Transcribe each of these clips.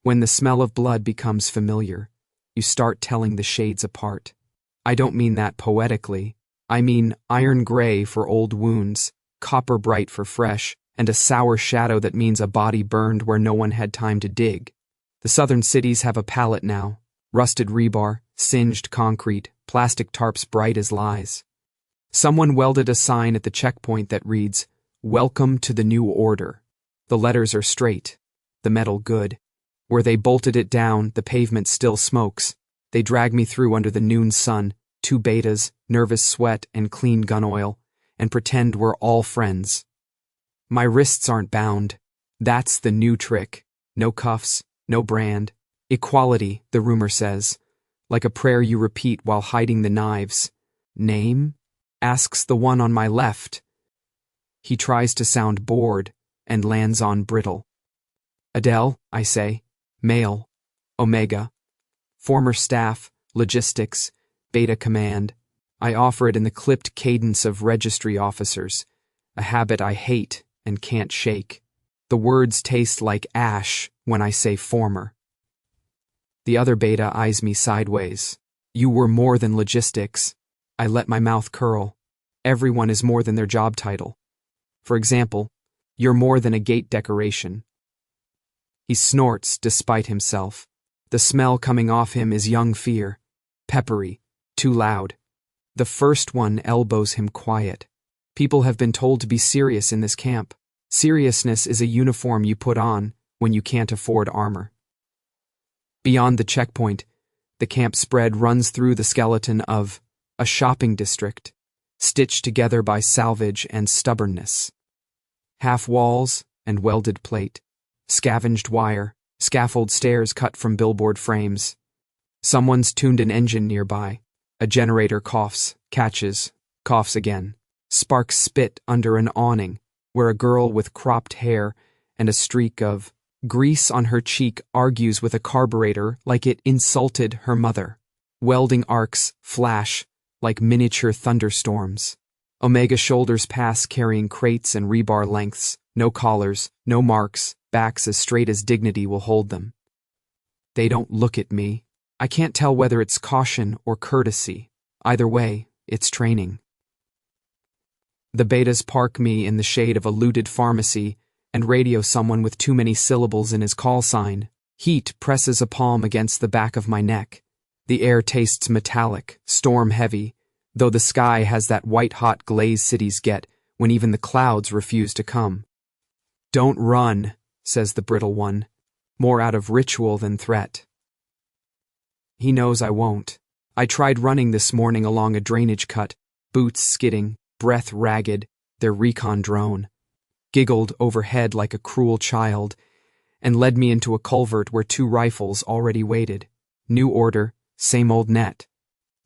When the smell of blood becomes familiar, you start telling the shades apart. I don't mean that poetically. I mean iron gray for old wounds, copper bright for fresh, and a sour shadow that means a body burned where no one had time to dig. The southern cities have a palette now. Rusted rebar, singed concrete, plastic tarps bright as lies. Someone welded a sign at the checkpoint that reads, "Welcome to the New Order." The letters are straight, the metal good. Where they bolted it down, the pavement still smokes. They drag me through under the noon sun, 2 betas, nervous sweat, and clean gun oil, and pretend we're all friends. My wrists aren't bound. That's the new trick. No cuffs, no brand. Equality, the rumor says, like a prayer you repeat while hiding the knives. Name? Asks the one on my left. He tries to sound bored and lands on brittle. Adell, I say. Male. Omega. Former staff, logistics, beta command. I offer it in the clipped cadence of registry officers, a habit I hate and can't shake. The words taste like ash when I say former. The other beta eyes me sideways. You were more than logistics. I let my mouth curl. Everyone is more than their job title. For example, you're more than a gate decoration. He snorts despite himself. The smell coming off him is young fear. Peppery. Too loud. The first one elbows him quiet. People have been told to be serious in this camp. Seriousness is a uniform you put on when you can't afford armor. Beyond the checkpoint, the camp spread runs through the skeleton of a shopping district, stitched together by salvage and stubbornness. Half walls and welded plate, scavenged wire, scaffold stairs cut from billboard frames. Someone's tuned an engine nearby. A generator coughs, catches, coughs again. Sparks spit under an awning, where a girl with cropped hair and a streak of grease on her cheek argues with a carburetor like it insulted her mother. Welding arcs flash like miniature thunderstorms. Omega shoulders pass carrying crates and rebar lengths, no collars, no marks, backs as straight as dignity will hold them. They don't look at me. I can't tell whether it's caution or courtesy. Either way, it's training. The betas park me in the shade of a looted pharmacy and radio someone with too many syllables in his call sign. Heat presses a palm against the back of my neck. The air tastes metallic, storm-heavy, though the sky has that white-hot glaze cities get when even the clouds refuse to come. "Don't run," says the brittle one, more out of ritual than threat. He knows I won't. I tried running this morning along a drainage cut, boots skidding, breath ragged, their recon drone. Giggled overhead like a cruel child, and led me into a culvert where 2 rifles already waited. New order, same old net.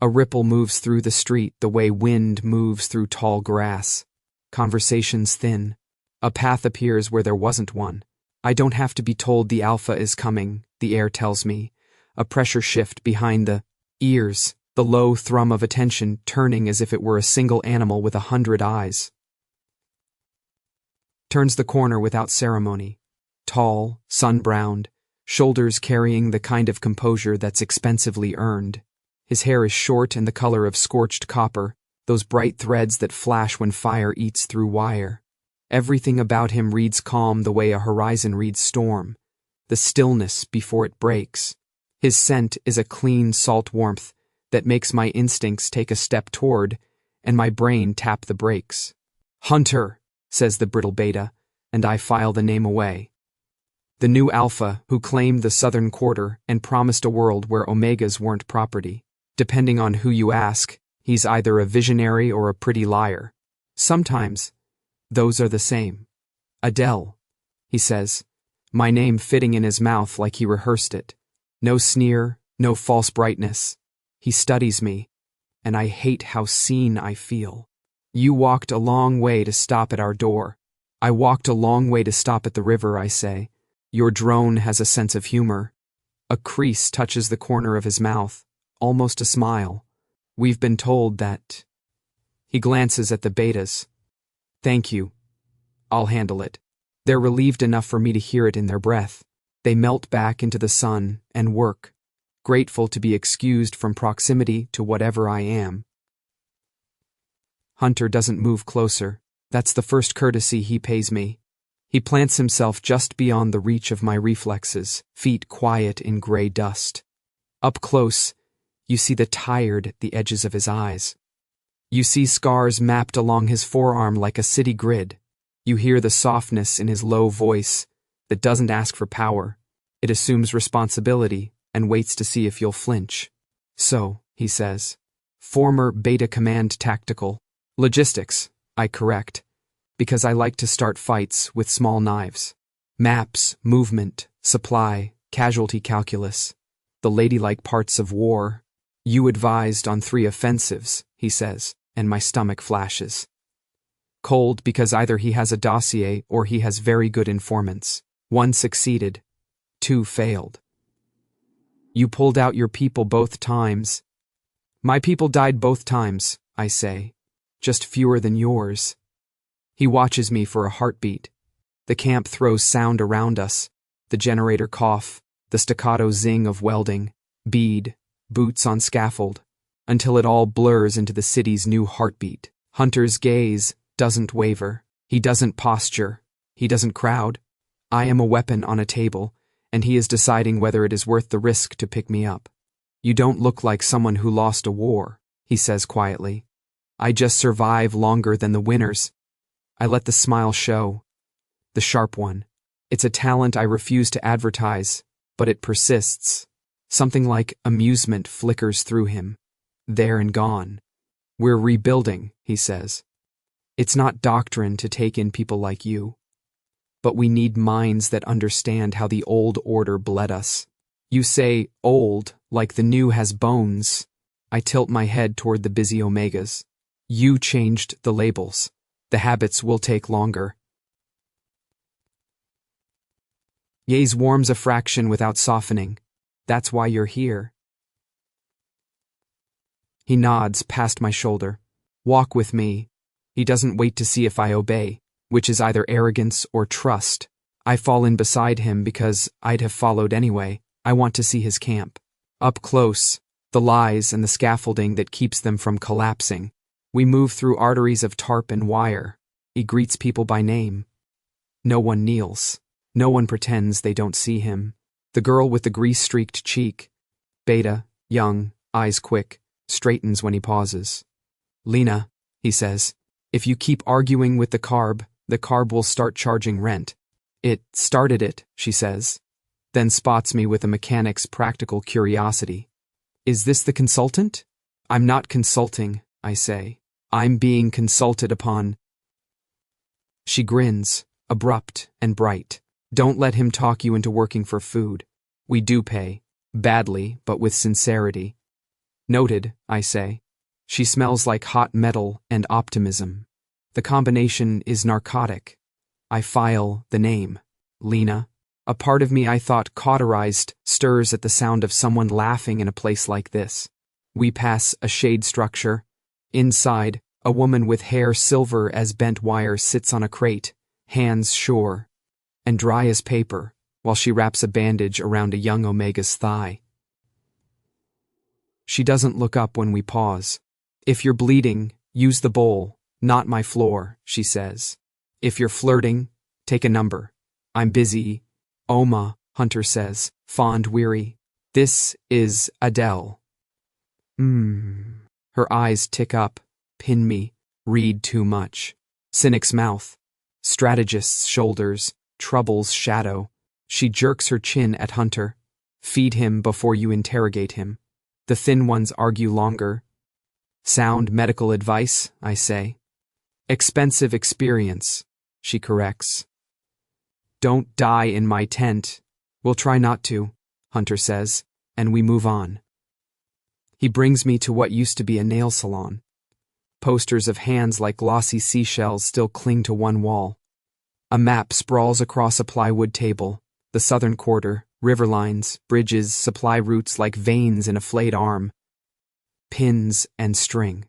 A ripple moves through the street the way wind moves through tall grass. Conversations thin. A path appears where there wasn't one. I don't have to be told the alpha is coming, the air tells me. A pressure shift behind the ears, the low thrum of attention turning as if it were a single animal with 100 eyes. Turns the corner without ceremony. Tall, sun-browned, shoulders carrying the kind of composure that's expensively earned. His hair is short and the color of scorched copper, those bright threads that flash when fire eats through wire. Everything about him reads calm the way a horizon reads storm, the stillness before it breaks. His scent is a clean, salt warmth that makes my instincts take a step toward and my brain tap the brakes. "Hunter," says the brittle beta, and I file the name away. The new alpha who claimed the southern quarter and promised a world where omegas weren't property. Depending on who you ask, he's either a visionary or a pretty liar. Sometimes, those are the same. "Adell," he says, my name fitting in his mouth like he rehearsed it. No sneer, no false brightness. He studies me, and I hate how seen I feel. "You walked a long way to stop at our door." "I walked a long way to stop at the river," I say. Your drone has a sense of humor. A crease touches the corner of his mouth, almost a smile. "We've been told that." He glances at the betas. "Thank you. I'll handle it." They're relieved enough for me to hear it in their breath. They melt back into the sun and work, grateful to be excused from proximity to whatever I am. Hunter doesn't move closer. That's the first courtesy he pays me. He plants himself just beyond the reach of my reflexes, feet quiet in gray dust. Up close, you see the tired at the edges of his eyes. You see scars mapped along his forearm like a city grid. You hear the softness in his low voice that doesn't ask for power. It assumes responsibility and waits to see if you'll flinch. So, he says, former Beta Command tactical. Logistics, I correct, because I like to start fights with small knives. Maps, movement, supply, casualty calculus, the ladylike parts of war. You advised on 3 offensives, he says, and my stomach flashes. Cold because either he has a dossier or he has very good informants. 1 succeeded, 2 failed. You pulled out your people both times. My people died both times, I say, just fewer than yours. He watches me for a heartbeat. The camp throws sound around us, the generator cough, the staccato zing of welding, bead, boots on scaffold, until it all blurs into the city's new heartbeat. Hunter's gaze doesn't waver. He doesn't posture. He doesn't crowd. I am a weapon on a table, and he is deciding whether it is worth the risk to pick me up. You don't look like someone who lost a war, he says quietly. I just survive longer than the winners. I let the smile show. The sharp one. It's a talent I refuse to advertise, but it persists. Something like amusement flickers through him. There and gone. We're rebuilding, he says. It's not doctrine to take in people like you. But we need minds that understand how the old order bled us. You say old, like the new has bones. I tilt my head toward the busy omegas. You changed the labels. The habits will take longer. Yaze warms a fraction without softening. That's why you're here. He nods past my shoulder. Walk with me. He doesn't wait to see if I obey, which is either arrogance or trust. I fall in beside him because I'd have followed anyway. I want to see his camp. Up close, the lies and the scaffolding that keeps them from collapsing. We move through arteries of tarp and wire. He greets people by name. No one kneels. No one pretends they don't see him. The girl with the grease-streaked cheek, Beta, young, eyes quick, straightens when he pauses. Lena, he says, if you keep arguing with the carb will start charging rent. It started it, she says, then spots me with a mechanic's practical curiosity. Is this the consultant? I'm not consulting, I say. I'm being consulted upon. She grins, abrupt and bright. Don't let him talk you into working for food. We do pay. Badly, but with sincerity. Noted, I say. She smells like hot metal and optimism. The combination is narcotic. I file the name. Lena. A part of me I thought cauterized stirs at the sound of someone laughing in a place like this. We pass a shade structure. Inside, a woman with hair silver as bent wire sits on a crate, hands sure and dry as paper, while she wraps a bandage around a young Omega's thigh. She doesn't look up when we pause. If you're bleeding, use the bowl, not my floor, she says. If you're flirting, take a number. I'm busy. Oma, Hunter says, fond weary. This is Adell. Her eyes tick up, pin me, read too much. Cynic's mouth, strategist's shoulders, trouble's shadow. She jerks her chin at Hunter. Feed him before you interrogate him. The thin ones argue longer. Sound medical advice, I say. Expensive experience, she corrects. Don't die in my tent. We'll try not to, Hunter says, and we move on. He brings me to what used to be a nail salon. Posters of hands like glossy seashells still cling to one wall. A map sprawls across a plywood table, the southern quarter, river lines, bridges, supply routes like veins in a flayed arm. Pins and string.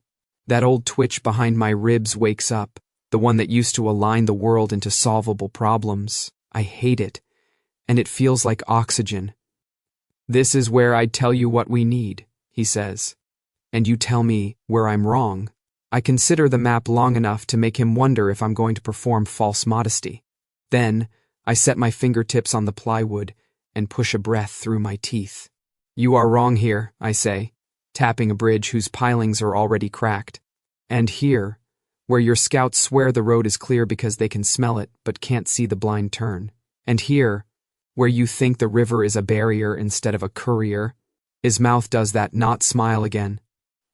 That old twitch behind my ribs wakes up, the one that used to align the world into solvable problems. I hate it, and it feels like oxygen. "This is where I'd tell you what we need," he says. "And you tell me where I'm wrong." I consider the map long enough to make him wonder if I'm going to perform false modesty. Then, I set my fingertips on the plywood and push a breath through my teeth. "You are wrong here," I say, tapping a bridge whose pilings are already cracked. "And here, where your scouts swear the road is clear because they can smell it but can't see the blind turn. And here, where you think the river is a barrier instead of a courier." His mouth does that not smile again.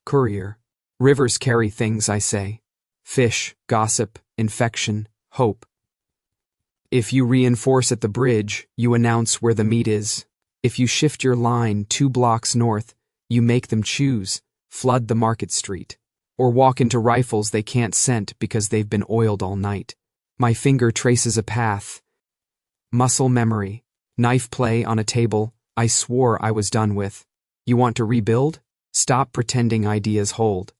"Courier. Rivers carry things," I say. "Fish, gossip, infection, hope. If you reinforce at the bridge, you announce where the meat is. If you shift your line 2 blocks north, you make them choose, flood the market street, or walk into rifles they can't scent because they've been oiled all night." My finger traces a path. Muscle memory. Knife play on a table I swore I was done with. You want to rebuild? Stop pretending ideas hold.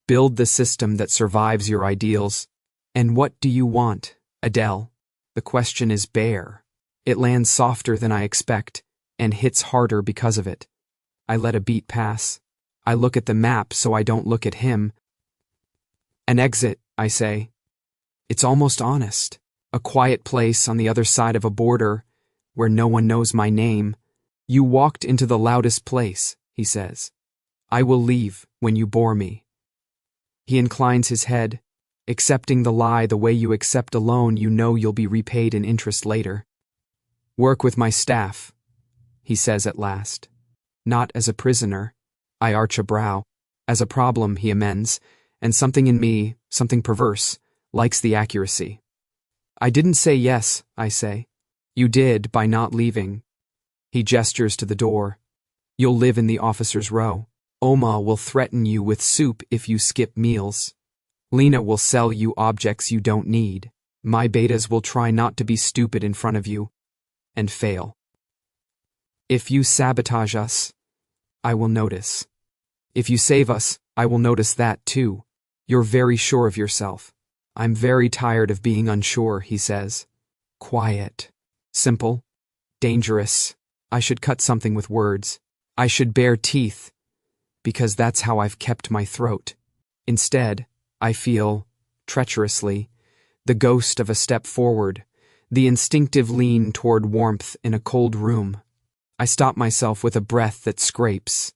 Build the system that survives your ideals. And what do you want, Adell? The question is bare. It lands softer than I expect, and hits harder because of it. I let a beat pass. I look at the map so I don't look at him. "An exit," I say. It's almost honest. A quiet place on the other side of a border, where no one knows my name. "You walked into the loudest place," he says. "I will leave when you bore me." He inclines his head, accepting the lie the way you accept a loan you know you'll be repaid in interest later. "Work with my staff," he says at last. "Not as a prisoner." I arch a brow. "As a problem," he amends, and something in me, something perverse, likes the accuracy. "I didn't say yes," I say. "You did by not leaving." He gestures to the door. "You'll live in the officer's row. Oma will threaten you with soup if you skip meals. Lena will sell you objects you don't need. My betas will try not to be stupid in front of you, and fail. If you sabotage us, I will notice. If you save us, I will notice that too. You're very sure of yourself." "I'm very tired of being unsure," he says. Quiet. Simple. Dangerous. I should cut something with words. I should bare teeth, because that's how I've kept my throat. Instead, I feel, treacherously, the ghost of a step forward, the instinctive lean toward warmth in a cold room. I stop myself with a breath that scrapes.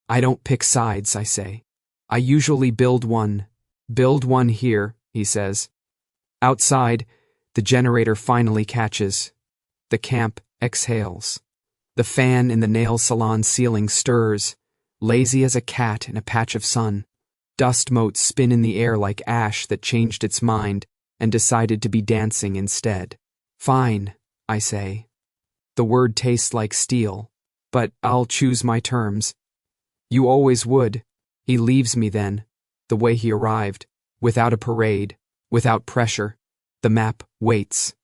"I don't pick sides," I say. "I usually build one. Build one here," he says. Outside, the generator finally catches. The camp exhales. The fan in the nail salon ceiling stirs, lazy as a cat in a patch of sun. Dust motes spin in the air like ash that changed its mind and decided to be dancing instead. "Fine," I say. The word tastes like steel, but I'll choose my terms. "You always would." He leaves me then, the way he arrived, without a parade, without pressure. The map waits.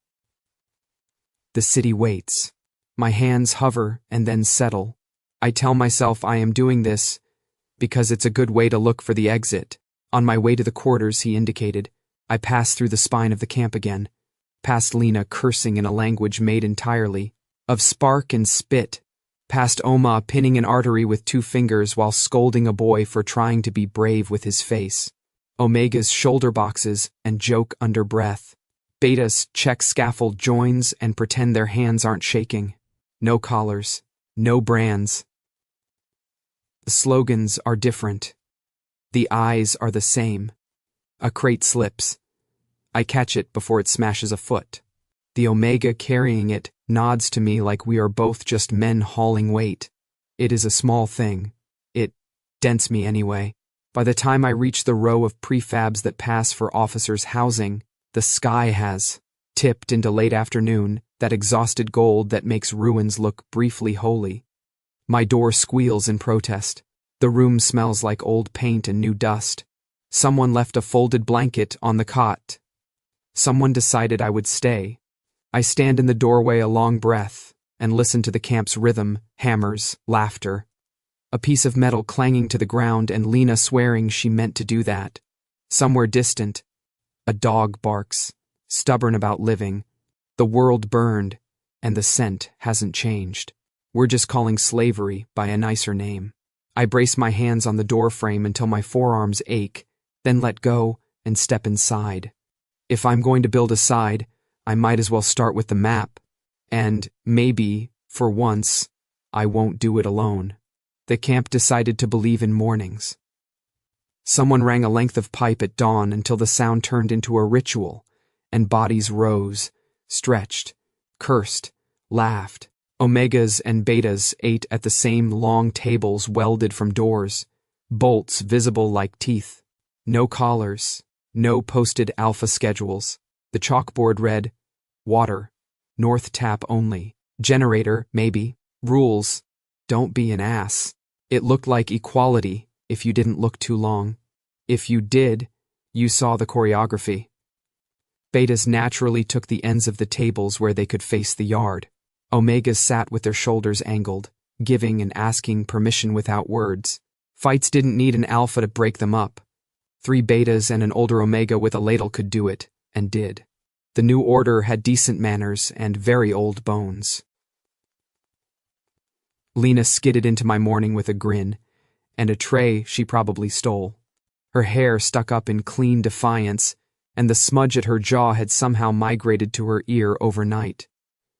The city waits. My hands hover and then settle. I tell myself I am doing this because it's a good way to look for the exit. On my way to the quarters he indicated, I pass through the spine of the camp again, past Lena cursing in a language made entirely of spark and spit, past Oma pinning an artery with 2 fingers while scolding a boy for trying to be brave with his face, Omega's shoulder boxes and joke under breath. Betas check scaffold joins and pretend their hands aren't shaking. No collars, no brands. The slogans are different. The eyes are the same. A crate slips. I catch it before it smashes a foot. The Omega carrying it nods to me like we are both just men hauling weight. It is a small thing. It dents me anyway. By the time I reach the row of prefabs that pass for officers' housing, the sky has tipped into late afternoon, that exhausted gold that makes ruins look briefly holy. My door squeals in protest. The room smells like old paint and new dust. Someone left a folded blanket on the cot. Someone decided I would stay. I stand in the doorway a long breath and listen to the camp's rhythm, hammers, laughter. A piece of metal clanging to the ground and Lena swearing she meant to do that. Somewhere distant, a dog barks, stubborn about living. The world burned. and the scent hasn't changed. We're just calling slavery by a nicer name. I brace my hands on the doorframe until my forearms ache, then let go and step inside. If I'm going to build a side, I might as well start with the map. And maybe, for once, I won't do it alone. The camp decided to believe in mornings. Someone rang a length of pipe at dawn until the sound turned into a ritual, and bodies rose, stretched, cursed, laughed. Omegas and betas ate at the same long tables welded from doors, bolts visible like teeth. No collars, no posted alpha schedules. The chalkboard read, water, north tap only, generator, maybe, rules, don't be an ass. It looked like equality if you didn't look too long. If you did, you saw the choreography. Betas naturally took the ends of the tables where they could face the yard. Omegas sat with their shoulders angled, giving and asking permission without words. Fights didn't need an alpha to break them up. 3 betas and an older omega with a ladle could do it, and did. The new order had decent manners and very old bones. Lena skidded into my morning with a grin, and a tray she probably stole. Her hair stuck up in clean defiance, and the smudge at her jaw had somehow migrated to her ear overnight.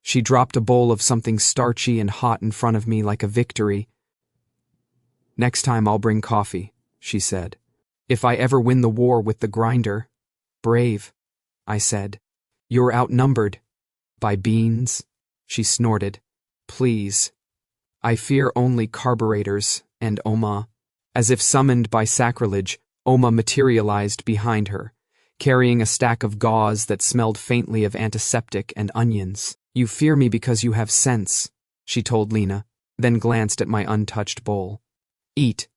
She dropped a bowl of something starchy and hot in front of me like a victory. "Next time I'll bring coffee," she said. "If I ever win the war with the grinder." "Brave," I said. "You're outnumbered." "By beans?" she snorted. "Please. I fear only carburetors and Oma." As if summoned by sacrilege, Oma materialized behind her, carrying a stack of gauze that smelled faintly of antiseptic and onions. "You fear me because you have sense," she told Lena, then glanced at my untouched bowl. "Eat,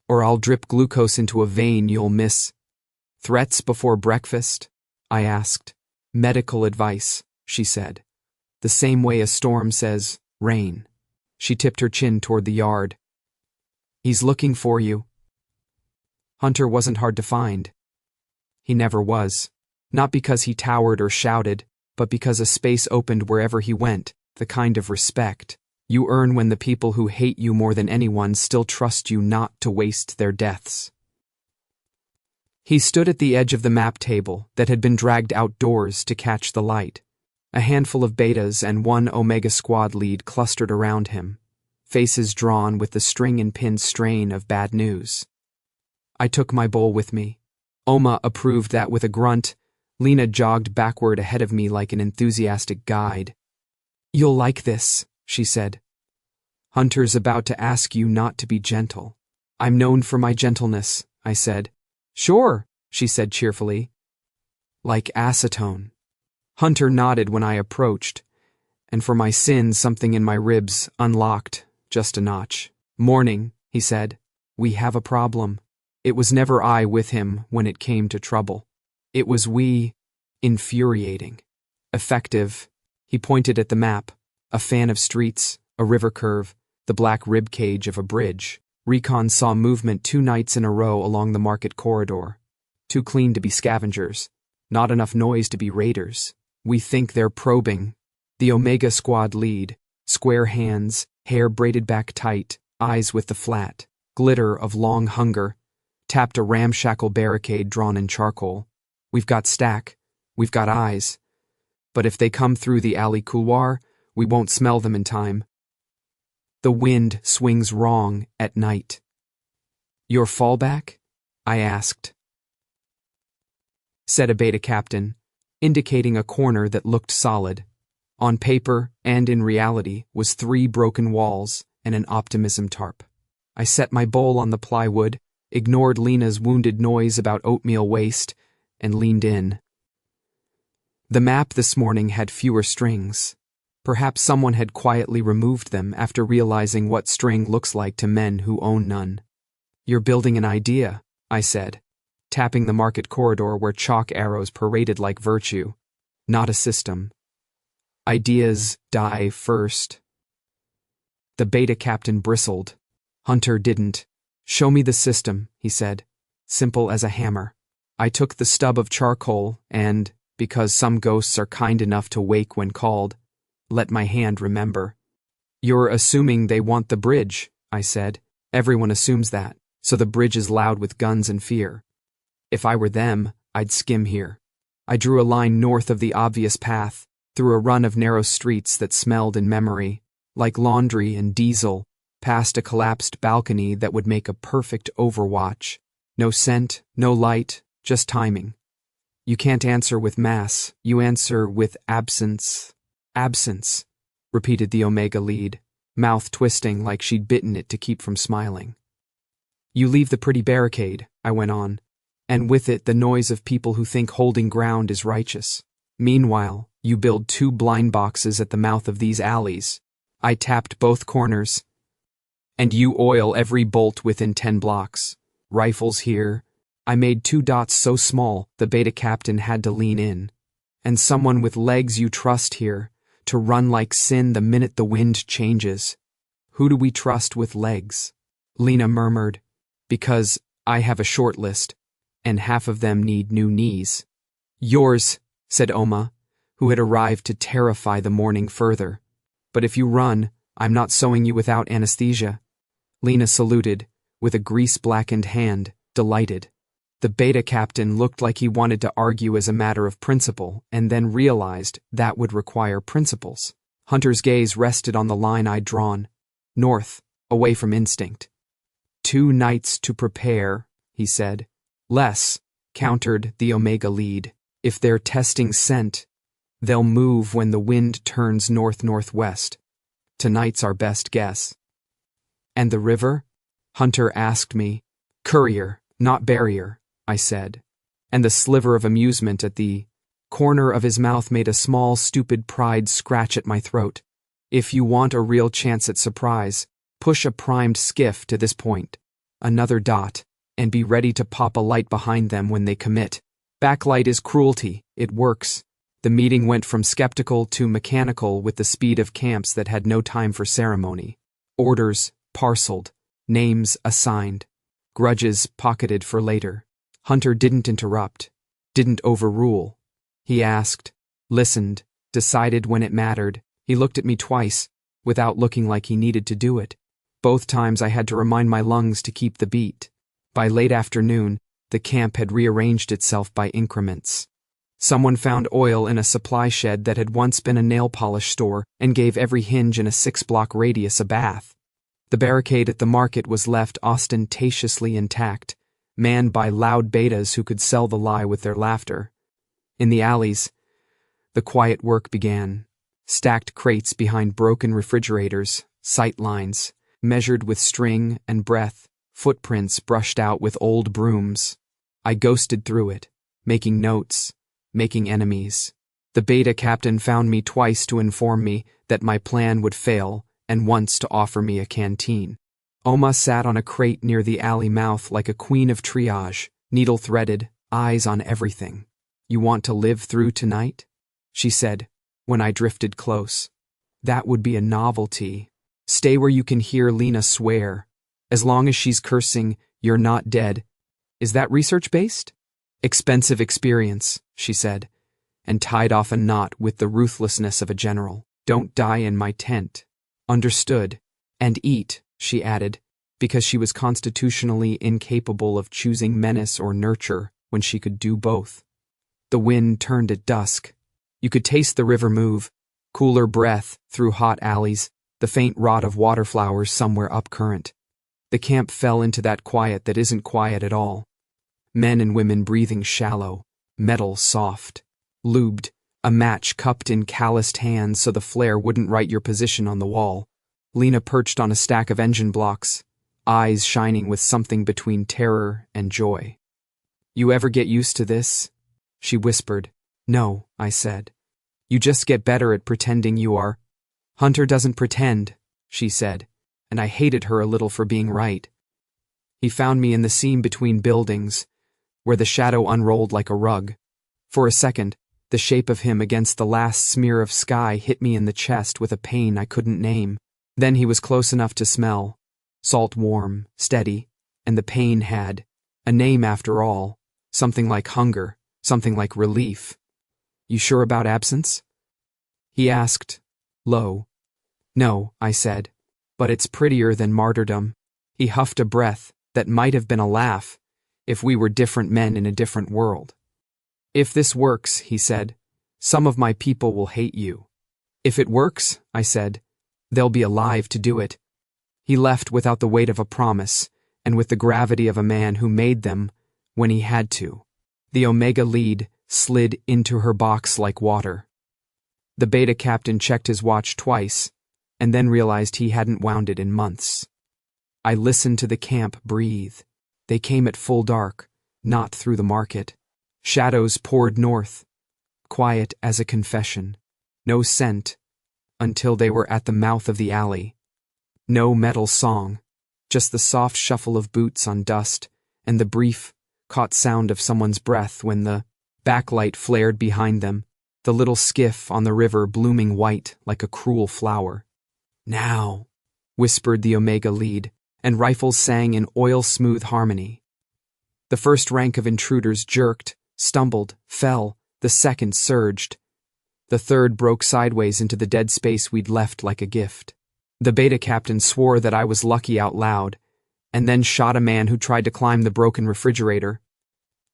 or I'll drip glucose into a vein you'll miss." "Threats before breakfast?" I asked. "Medical advice," she said. "The same way a storm says, rain." She tipped her chin toward the yard. "He's looking for you." Hunter wasn't hard to find. He never was. Not because he towered or shouted, but because a space opened wherever he went, the kind of respect you earn when the people who hate you more than anyone still trust you not to waste their deaths. He stood at the edge of the map table that had been dragged outdoors to catch the light. A handful of betas and 1 Omega squad lead clustered around him, faces drawn with the string and pin strain of bad news. I took my bowl with me. Oma approved that with a grunt. Lena jogged backward ahead of me like an enthusiastic guide. "You'll like this," she said. "Hunter's about to ask you not to be gentle." "I'm known for my gentleness," I said. "Sure," she said cheerfully. "Like acetone." Hunter nodded when I approached, and for my sins something in my ribs unlocked just a notch. "Morning," he said. "We have a problem." It was never I with him when it came to trouble. It was we. Infuriating. Effective. He pointed at the map. A fan of streets, a river curve, the black rib cage of a bridge. Recon saw movement 2 nights in a row along the market corridor. Too clean to be scavengers. Not enough noise to be raiders. We think they're probing. The Omega squad lead. Square hands, hair braided back tight, eyes with the flat glitter of long hunger. Tapped a ramshackle barricade drawn in charcoal. "We've got stack. We've got eyes. But if they come through the alley couloir, we won't smell them in time. The wind swings wrong at night." "Your fallback?" I asked. Said a beta captain, indicating a corner that looked solid. On paper and in reality was 3 broken walls and an optimism tarp. I set my bowl on the plywood, ignored Lena's wounded noise about oatmeal waste, and leaned in. The map this morning had fewer strings. Perhaps someone had quietly removed them after realizing what string looks like to men who own none. "You're building an idea," I said, tapping the market corridor where chalk arrows paraded like virtue. "Not a system. Ideas die first." The beta captain bristled. Hunter didn't. "Show me the system," he said. "Simple as a hammer." I took the stub of charcoal and, because some ghosts are kind enough to wake when called, Let my hand remember. You're assuming they want the bridge, I said. Everyone assumes that, so the bridge is loud with guns and fear. If I were them, I'd skim here. I drew a line north of the obvious path, through a run of narrow streets that smelled in memory, like laundry and diesel, past a collapsed balcony that would make a perfect overwatch. No scent, no light, just timing. You can't answer with mass, you answer with absence. Absence, repeated the Omega lead, mouth twisting like she'd bitten it to keep from smiling. You leave the pretty barricade, I went on, and with it the noise of people who think holding ground is righteous. Meanwhile, you build 2 blind boxes at the mouth of these alleys. I tapped both corners. And you oil every bolt within 10 blocks. Rifles here. I made 2 dots so small the beta captain had to lean in. And someone with legs you trust here, to run like sin the minute the wind changes. Who do we trust with legs? Lena murmured. Because I have a short list, and half of them need new knees. Yours, said Oma, who had arrived to terrify the morning further. But if you run, I'm not sewing you without anesthesia. Lena saluted, with a grease-blackened hand, delighted. The beta captain looked like he wanted to argue as a matter of principle, and then realized that would require principles. Hunter's gaze rested on the line I'd drawn. North, away from instinct. 2 nights to prepare, he said. Less, countered the Omega lead. If they're testing scent, they'll move when the wind turns north-northwest. Tonight's our best guess. And the river? Hunter asked me. Courier, not barrier, I said. And the sliver of amusement at the corner of his mouth made a small, stupid pride scratch at my throat. If you want a real chance at surprise, push a primed skiff to this point. Another dot, and be ready to pop a light behind them when they commit. Backlight is cruelty, it works. The meeting went from skeptical to mechanical with the speed of camps that had no time for ceremony. Orders parceled, names assigned, grudges pocketed for later. Hunter didn't interrupt, didn't overrule. He asked, listened, decided when it mattered. He looked at me twice, without looking like he needed to do it. Both times I had to remind my lungs to keep the beat. By late afternoon, the camp had rearranged itself by increments. Someone found oil in a supply shed that had once been a nail polish store and gave every hinge in a 6-block radius a bath. The barricade at the market was left ostentatiously intact, manned by loud betas who could sell the lie with their laughter. In the alleys, the quiet work began. Stacked crates behind broken refrigerators, sight lines, measured with string and breath, footprints brushed out with old brooms. I ghosted through it, making notes, making enemies. The beta captain found me twice to inform me that my plan would fail and once to offer me a canteen. Oma sat on a crate near the alley mouth like a queen of triage, needle-threaded, eyes on everything. You want to live through tonight? She said, when I drifted close. That would be a novelty. Stay where you can hear Lena swear. As long as she's cursing, you're not dead. Is that research-based? Expensive experience, she said, and tied off a knot with the ruthlessness of a general. Don't die in my tent. Understood. And eat, she added, because she was constitutionally incapable of choosing menace or nurture when she could do both. The wind turned at dusk. You could taste the river move, cooler breath through hot alleys, the faint rot of waterflowers somewhere upcurrent. The camp fell into that quiet that isn't quiet at all. Men and women breathing shallow, metal soft, lubed, a match cupped in calloused hands so the flare wouldn't write your position on the wall. Lena perched on a stack of engine blocks, eyes shining with something between terror and joy. You ever get used to this? She whispered. No, I said. You just get better at pretending you are. Hunter doesn't pretend, she said, and I hated her a little for being right. He found me in the seam between buildings, where the shadow unrolled like a rug. For a second, the shape of him against the last smear of sky hit me in the chest with a pain I couldn't name. Then he was close enough to smell, salt warm, steady, and the pain had a name after all, something like hunger, something like relief. You sure about absence? He asked, low. No, I said. But it's prettier than martyrdom. He huffed a breath that might have been a laugh if we were different men in a different world. If this works, he said, some of my people will hate you. If it works, I said, they'll be alive to do it. He left without the weight of a promise and with the gravity of a man who made them when he had to. The Omega lead slid into her box like water. The Beta captain checked his watch twice and then realized he hadn't wound it in months. I listened to the camp breathe. They came at full dark, not through the market. Shadows poured north, quiet as a confession. No scent, until they were at the mouth of the alley. No metal song, just the soft shuffle of boots on dust and the brief, caught sound of someone's breath when the backlight flared behind them, the little skiff on the river blooming white like a cruel flower. Now, whispered the Omega lead, and rifles sang in oil-smooth harmony. The first rank of intruders jerked, stumbled, fell, the second surged. The third broke sideways into the dead space we'd left like a gift. The Beta captain swore that I was lucky out loud, and then shot a man who tried to climb the broken refrigerator.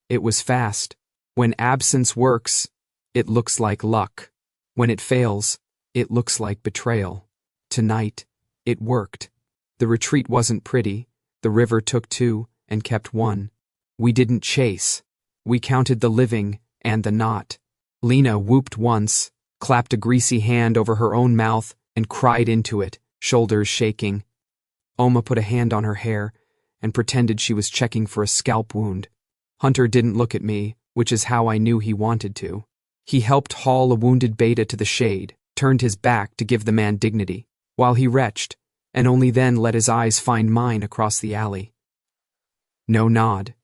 It was fast. When absence works, it looks like luck. When it fails, it looks like betrayal. Tonight, it worked. The retreat wasn't pretty. The river took two and kept one. We didn't chase. We counted the living and the not. Lena whooped once, clapped a greasy hand over her own mouth, and cried into it, shoulders shaking. Oma put a hand on her hair and pretended she was checking for a scalp wound. Hunter didn't look at me, which is how I knew he wanted to. He helped haul a wounded Beta to the shade, turned his back to give the man dignity, while he retched, and only then let his eyes find mine across the alley. No nod.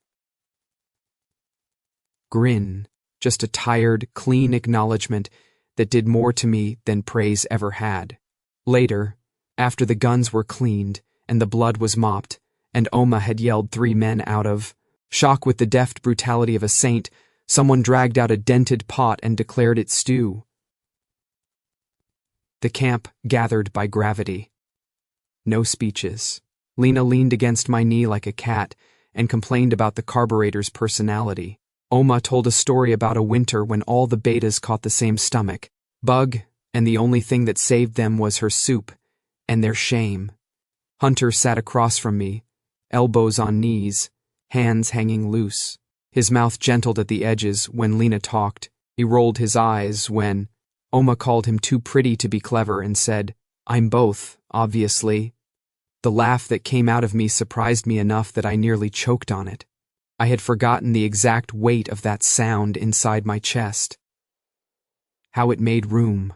Grin, just a tired, clean acknowledgement that did more to me than praise ever had. Later, after the guns were cleaned and the blood was mopped, and Oma had yelled 3 men out of shock with the deft brutality of a saint, someone dragged out a dented pot and declared it stew. The camp gathered by gravity. No speeches. Lena leaned against my knee like a cat and complained about the carburetor's personality. Oma told a story about a winter when all the Betas caught the same stomach bug, and the only thing that saved them was her soup and their shame. Hunter sat across from me, elbows on knees, hands hanging loose. His mouth gentled at the edges when Lena talked. He rolled his eyes when Oma called him too pretty to be clever and said, "I'm both, obviously." The laugh that came out of me surprised me enough that I nearly choked on it. I had forgotten the exact weight of that sound inside my chest. How it made room.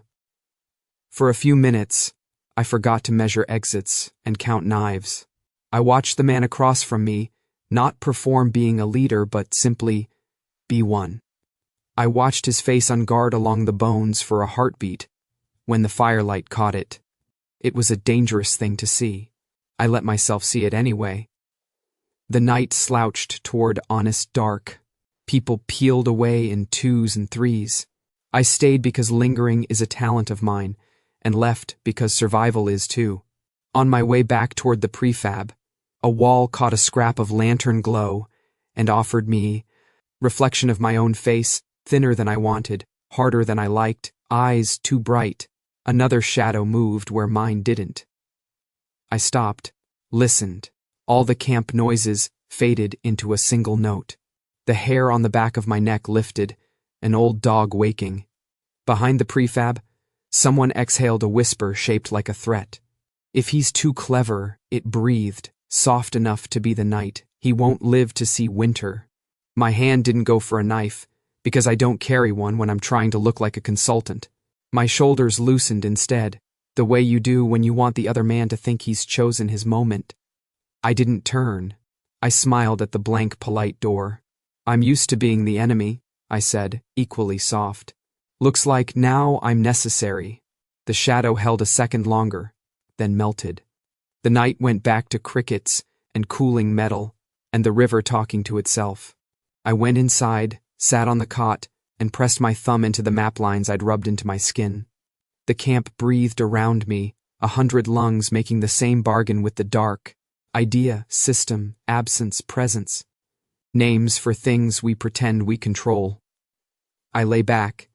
For a few minutes, I forgot to measure exits and count knives. I watched the man across from me not perform being a leader but simply be one. I watched his face on guard along the bones for a heartbeat when the firelight caught it. It was a dangerous thing to see. I let myself see it anyway. The night slouched toward honest dark. People peeled away in 2s and 3s. I stayed because lingering is a talent of mine, and left because survival is too. On my way back toward the prefab, a wall caught a scrap of lantern glow and offered me reflection of my own face, thinner than I wanted, harder than I liked, eyes too bright. Another shadow moved where mine didn't. I stopped, listened. All the camp noises faded into a single note. The hair on the back of my neck lifted, an old dog waking. Behind the prefab, someone exhaled a whisper shaped like a threat. If he's too clever, it breathed, soft enough to be the night. He won't live to see winter. My hand didn't go for a knife, because I don't carry one when I'm trying to look like a consultant. My shoulders loosened instead, the way you do when you want the other man to think he's chosen his moment. I didn't turn. I smiled at the blank, polite door. "I'm used to being the enemy," I said, equally soft. "Looks like now I'm necessary." The shadow held a second longer, then melted. The night went back to crickets and cooling metal, and the river talking to itself. I went inside, sat on the cot, and pressed my thumb into the map lines I'd rubbed into my skin. The The camp breathed around me, 100 lungs making the same bargain with the dark. Idea, system, absence, presence. Names for things we pretend we control. I lay back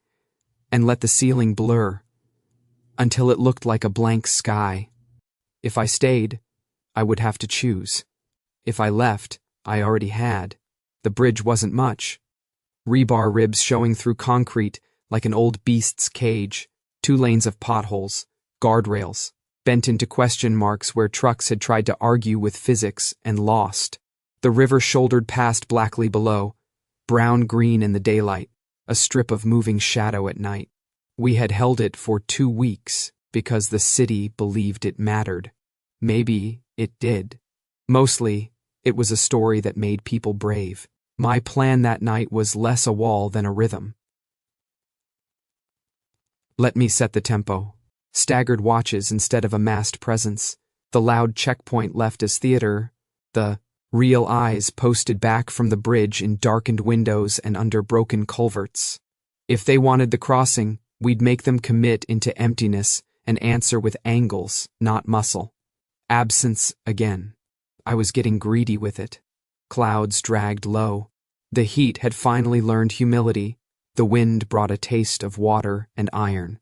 and let the ceiling blur until it looked like a blank sky. If I stayed, I would have to choose. If I left, I already had. The bridge wasn't much. Rebar ribs showing through concrete like an old beast's cage, 2 lanes of potholes, guardrails, bent into question marks where trucks had tried to argue with physics and lost. The river shouldered past blackly below, brown-green in the daylight, a strip of moving shadow at night. We had held it for 2 weeks because the city believed it mattered. Maybe it did. Mostly, it was a story that made people brave. My plan that night was less a wall than a rhythm. Let me set the tempo. Staggered watches instead of a massed presence. The loud checkpoint left as theater. The real eyes posted back from the bridge in darkened windows and under broken culverts. If they wanted the crossing, we'd make them commit into emptiness and answer with angles, not muscle. Absence again. I was getting greedy with it. Clouds dragged low. The heat had finally learned humility. The wind brought a taste of water and iron.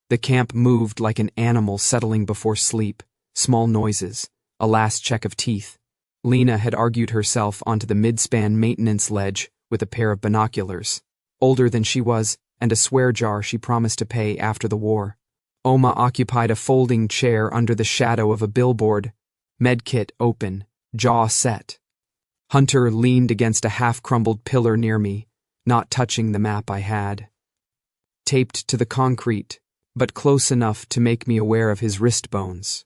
The camp moved like an animal settling before sleep. Small noises. A last check of teeth. Lena had argued herself onto the mid-span maintenance ledge with a pair of binoculars. Older than she was, and a swear jar she promised to pay after the war. Oma occupied a folding chair under the shadow of a billboard. Medkit open, jaw set. Hunter leaned against a half-crumbled pillar near me, not touching the map I had. Taped to the concrete, but close enough to make me aware of his wrist bones.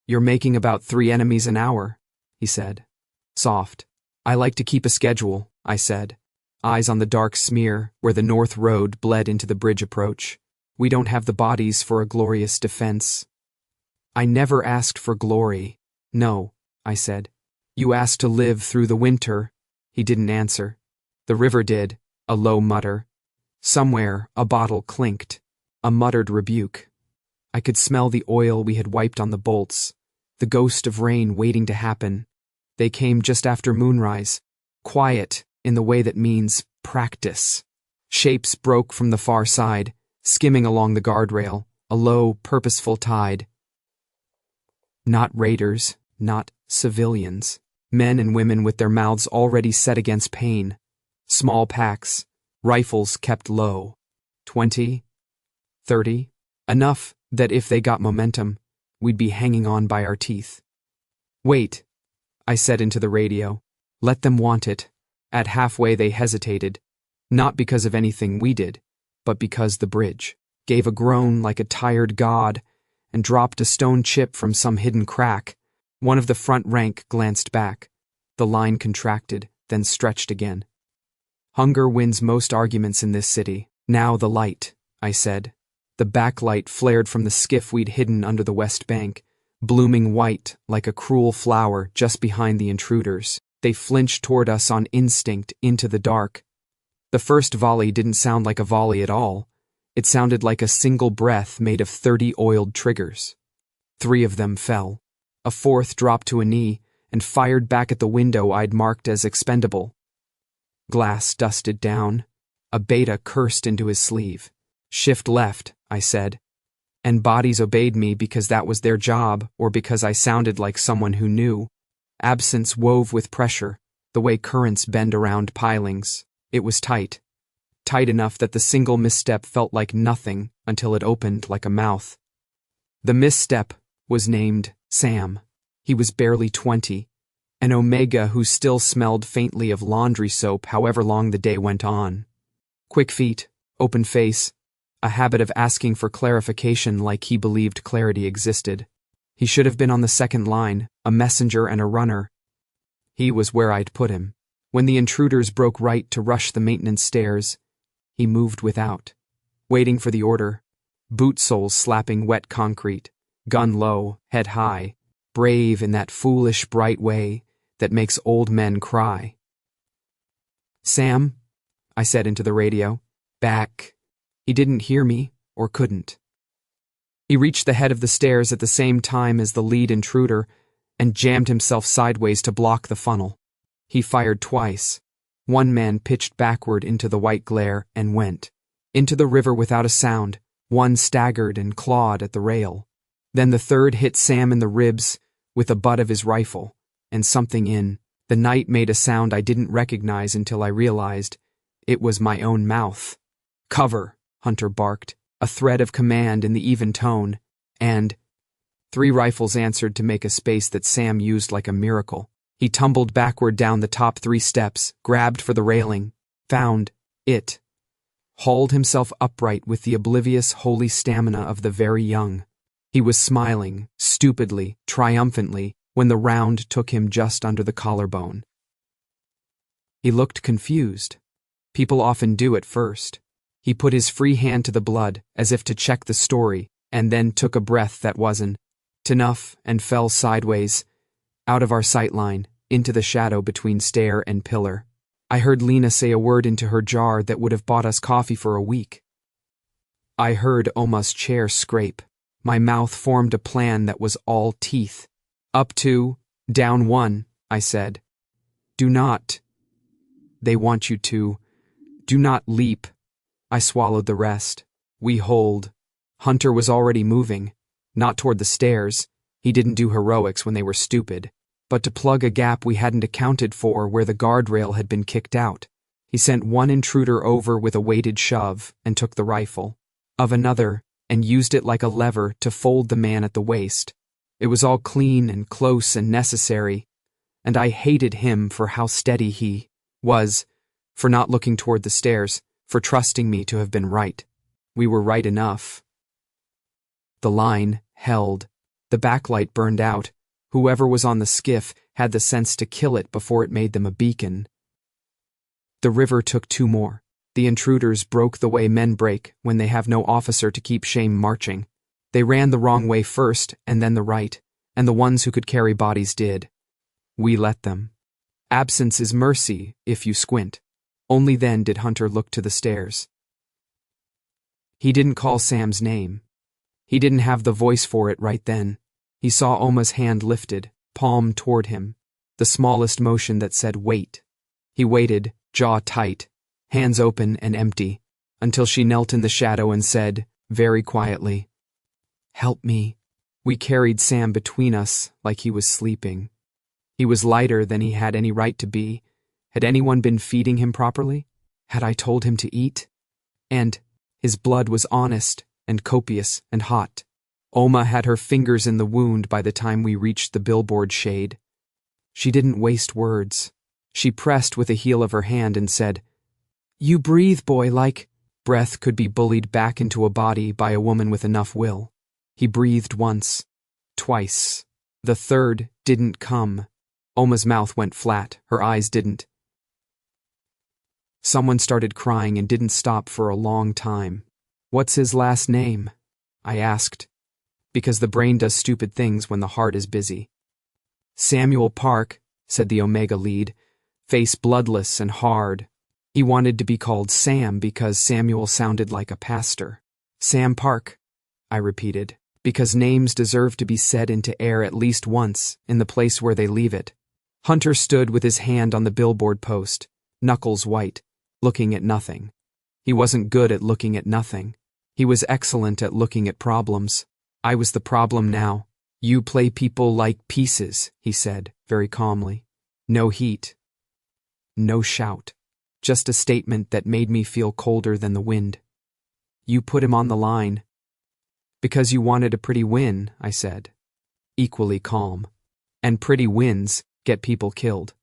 "You're making about 3 enemies an hour," he said. Soft. "I like to keep a schedule," I said, eyes on the dark smear where the North Road bled into the bridge approach. "We don't have the bodies for a glorious defense." "I never asked for glory." "No," I said. "You asked to live through the winter." He didn't answer. The river did, a low mutter. Somewhere, a bottle clinked. A muttered rebuke. I could smell the oil we had wiped on the bolts, the ghost of rain waiting to happen. They came just after moonrise, quiet in the way that means practice. Shapes broke from the far side, skimming along the guardrail, a low, purposeful tide. Not raiders, not civilians. Men and women with their mouths already set against pain. Small packs, rifles kept low. 20, 30, enough that if they got momentum, we'd be hanging on by our teeth. "Wait," I said into the radio. "Let them want it." At halfway they hesitated, not because of anything we did, but because the bridge gave a groan like a tired god and dropped a stone chip from some hidden crack. One of the front rank glanced back. The line contracted, then stretched again. Hunger wins most arguments in this city. "Now the light," I said. The backlight flared from the skiff we'd hidden under the west bank, blooming white like a cruel flower just behind the intruders. They flinched toward us on instinct into the dark. The first volley didn't sound like a volley at all. It sounded like a single breath made of 30 oiled triggers. 3 of them fell. A 4th dropped to a knee and fired back at the window I'd marked as expendable. Glass dusted down. A beta cursed into his sleeve. "Shift left," I said. And bodies obeyed me because that was their job or because I sounded like someone who knew. Absence wove with pressure, the way currents bend around pilings. It was tight. Tight enough that the single misstep felt like nothing until it opened like a mouth. The misstep was named Sam. He was barely 20, an omega who still smelled faintly of laundry soap however long the day went on. Quick feet, open face, a habit of asking for clarification like he believed clarity existed. He should have been on the second line, a messenger and a runner. He was where I'd put him. When the intruders broke right to rush the maintenance stairs, he moved without, waiting for the order, boot soles slapping wet concrete, gun low, head high, brave in that foolish, bright way that makes old men cry. "Sam," I said into the radio, "back." He didn't hear me, or couldn't. He reached the head of the stairs at the same time as the lead intruder and jammed himself sideways to block the funnel. He fired twice. One man pitched backward into the white glare and went into the river without a sound. One staggered and clawed at the rail. Then the third hit Sam in the ribs with the butt of his rifle, and something in the night made a sound I didn't recognize until I realized it was my own mouth. "Cover," Hunter barked, a thread of command in the even tone, and 3 rifles answered to make a space that Sam used like a miracle. He tumbled backward down the top 3 steps, grabbed for the railing, found it, hauled himself upright with the oblivious, holy stamina of the very young. He was smiling, stupidly, triumphantly, when the round took him just under the collarbone. He looked confused. People often do at first. He put his free hand to the blood, as if to check the story, and then took a breath that wasn't enough and fell sideways, out of our sight line, into the shadow between stair and pillar. I heard Lena say a word into her jar that would have bought us coffee for a week. I heard Oma's chair scrape. My mouth formed a plan that was all teeth. "Up 2, down 1, I said. "Do not. They want you to. Do not leap." I swallowed the rest. "We hold." Hunter was already moving, not toward the stairs. He didn't do heroics when they were stupid, but to plug a gap we hadn't accounted for where the guardrail had been kicked out. He sent one intruder over with a weighted shove and took the rifle of another and used it like a lever to fold the man at the waist. It was all clean and close and necessary, and I hated him for how steady he was, for not looking toward the stairs, for trusting me to have been right. We were right enough. The line held. The backlight burned out. Whoever was on the skiff had the sense to kill it before it made them a beacon. The river took 2 more. The intruders broke the way men break when they have no officer to keep shame marching. They ran the wrong way first and then the right, and the ones who could carry bodies did. We let them. Absence is mercy if you squint. Only then did Hunter look to the stairs. He didn't call Sam's name. He didn't have the voice for it right then. He saw Oma's hand lifted, palm toward him, the smallest motion that said wait. He waited, jaw tight, hands open and empty, until she knelt in the shadow and said, very quietly, "Help me." We carried Sam between us like he was sleeping. He was lighter than he had any right to be. Had anyone been feeding him properly? Had I told him to eat? And his blood was honest and copious and hot. Oma had her fingers in the wound by the time we reached the billboard shade. She didn't waste words. She pressed with the heel of her hand and said, "You breathe, boy, like..." Breath could be bullied back into a body by a woman with enough will. He breathed once, twice. The third didn't come. Oma's mouth went flat, her eyes didn't. Someone started crying and didn't stop for a long time. "What's his last name?" I asked, because the brain does stupid things when the heart is busy. "Samuel Park," said the Omega lead, face bloodless and hard. He wanted to be called Sam because Samuel sounded like a pastor. "Sam Park," I repeated, because names deserve to be said into air at least once in the place where they leave it. Hunter stood with his hand on the billboard post, knuckles white, looking at nothing. He wasn't good at looking at nothing. He was excellent at looking at problems. I was the problem now. "You play people like pieces," he said, very calmly. No heat. No shout. Just a statement that made me feel colder than the wind. "You put him on the line." "Because you wanted a pretty win," I said, equally calm. "And pretty wins get people killed."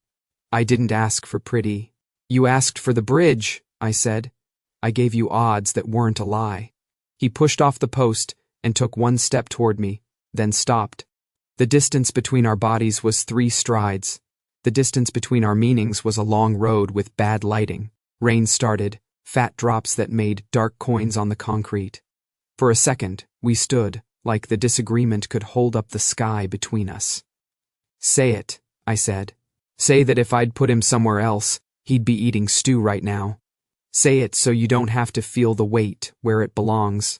"I didn't ask for pretty." "You asked for the bridge," I said. "I gave you odds that weren't a lie." He pushed off the post and took one step toward me, then stopped. The distance between our bodies was 3 strides. The distance between our meanings was a long road with bad lighting. Rain started, fat drops that made dark coins on the concrete. For a second, we stood, like the disagreement could hold up the sky between us. "Say it," I said. "Say that if I'd put him somewhere else, he'd be eating stew right now. Say it so you don't have to feel the weight where it belongs."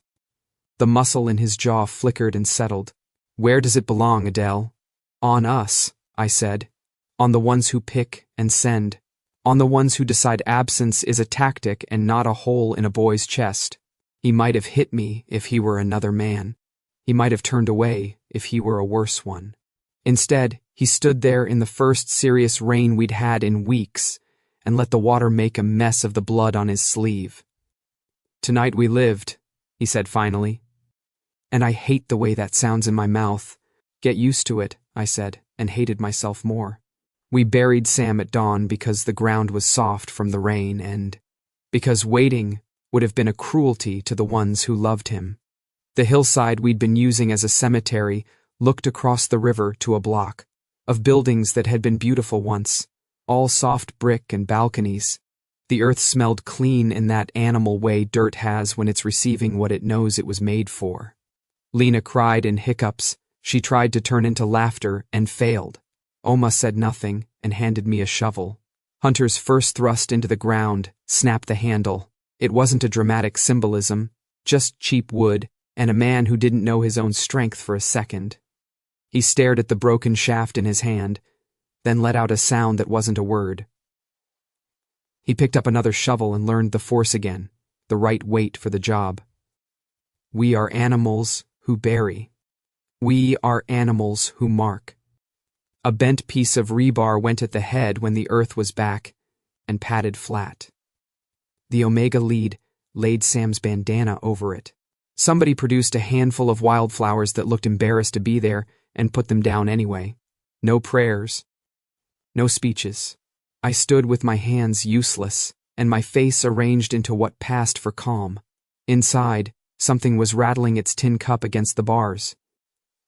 The muscle in his jaw flickered and settled. Where does it belong, Adell? On us, I said. On the ones who pick and send. On the ones who decide absence is a tactic and not a hole in a boy's chest. He might have hit me if he were another man. He might have turned away if he were a worse one. Instead, he stood there in the first serious rain we'd had in weeks and let the water make a mess of the blood on his sleeve. Tonight we lived, he said finally. And I hate the way that sounds in my mouth. Get used to it, I said, and hated myself more. We buried Sam at dawn because the ground was soft from the rain and because waiting would have been a cruelty to the ones who loved him. The hillside we'd been using as a cemetery looked across the river to a block of buildings that had been beautiful once, all soft brick and balconies. The earth smelled clean in that animal way dirt has when it's receiving what it knows it was made for. Lena cried in hiccups. She tried to turn into laughter and failed. Oma said nothing and handed me a shovel. Hunter's first thrust into the ground snapped the handle. It wasn't a dramatic symbolism, just cheap wood and a man who didn't know his own strength for a second. He stared at the broken shaft in his hand, then let out a sound that wasn't a word. He picked up another shovel and learned the force again, the right weight for the job. We are animals who bury. We are animals who mark. A bent piece of rebar went at the head when the earth was back and padded flat. The Omega lead laid Sam's bandana over it. Somebody produced a handful of wildflowers that looked embarrassed to be there and put them down anyway. No prayers. No speeches. I stood with my hands useless and my face arranged into what passed for calm. Inside, something was rattling its tin cup against the bars.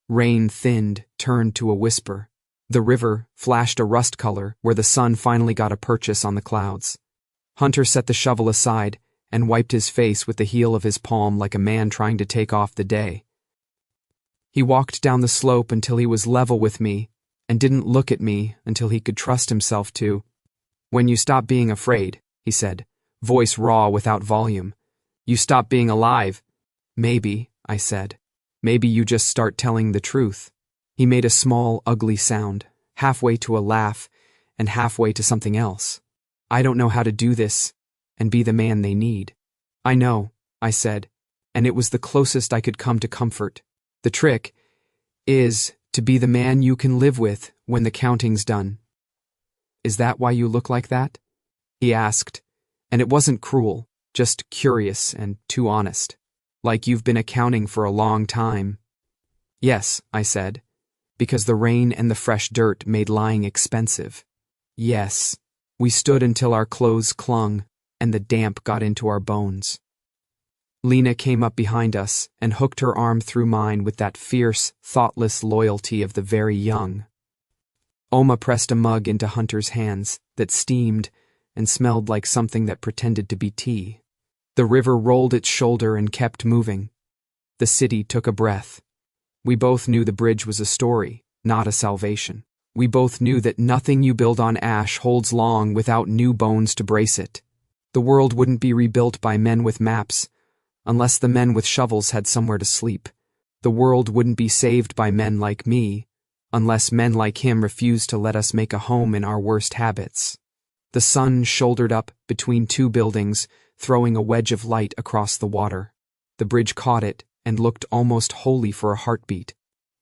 Rain thinned, turned to a whisper. The river flashed a rust color where the sun finally got a purchase on the clouds. Hunter set the shovel aside and wiped his face with the heel of his palm like a man trying to take off the day. He walked down the slope until he was level with me and didn't look at me until he could trust himself to. When you stop being afraid, he said, voice raw without volume. You stop being alive. Maybe, I said. Maybe you just start telling the truth. He made a small, ugly sound, halfway to a laugh and halfway to something else. I don't know how to do this and be the man they need. I know, I said, and it was the closest I could come to comfort. The trick is to be the man you can live with when the counting's done. Is that why you look like that? He asked, and it wasn't cruel, just curious and too honest. Like you've been accounting for a long time. Yes, I said, because the rain and the fresh dirt made lying expensive. Yes, we stood until our clothes clung and the damp got into our bones. Lena came up behind us and hooked her arm through mine with that fierce, thoughtless loyalty of the very young. Oma pressed a mug into Hunter's hands that steamed and smelled like something that pretended to be tea. The river rolled its shoulder and kept moving. The city took a breath. We both knew the bridge was a story, not a salvation. We both knew that nothing you build on ash holds long without new bones to brace it. The world wouldn't be rebuilt by men with maps, unless the men with shovels had somewhere to sleep. The world wouldn't be saved by men like me, unless men like him refused to let us make a home in our worst habits. The sun shouldered up between two buildings, throwing a wedge of light across the water. The bridge caught it and looked almost holy for a heartbeat.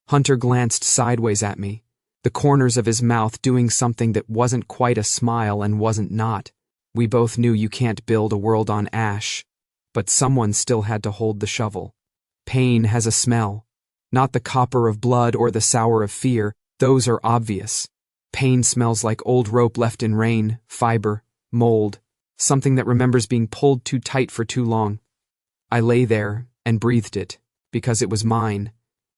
Hunter glanced sideways at me, the corners of his mouth doing something that wasn't quite a smile and wasn't not. We both knew you can't build a world on ash, but someone still had to hold the shovel. Pain has a smell. Not the copper of blood or the sour of fear, those are obvious. Pain smells like old rope left in rain, fiber, mold, something that remembers being pulled too tight for too long. I lay there and breathed it, because it was mine,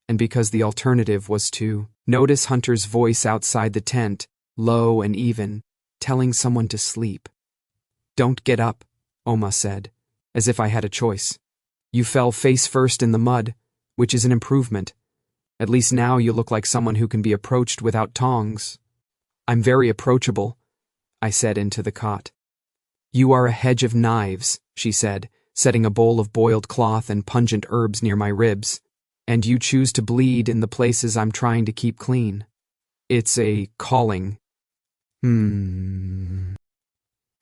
and because the alternative was to notice Hunter's voice outside the tent, low and even, telling someone to sleep. Don't get up, Oma said, as if I had a choice. You fell face first in the mud, which is an improvement. At least now you look like someone who can be approached without tongs. I'm very approachable, I said into the cot. You are a hedge of knives, she said, setting a bowl of boiled cloth and pungent herbs near my ribs. And you choose to bleed in the places I'm trying to keep clean. It's a calling.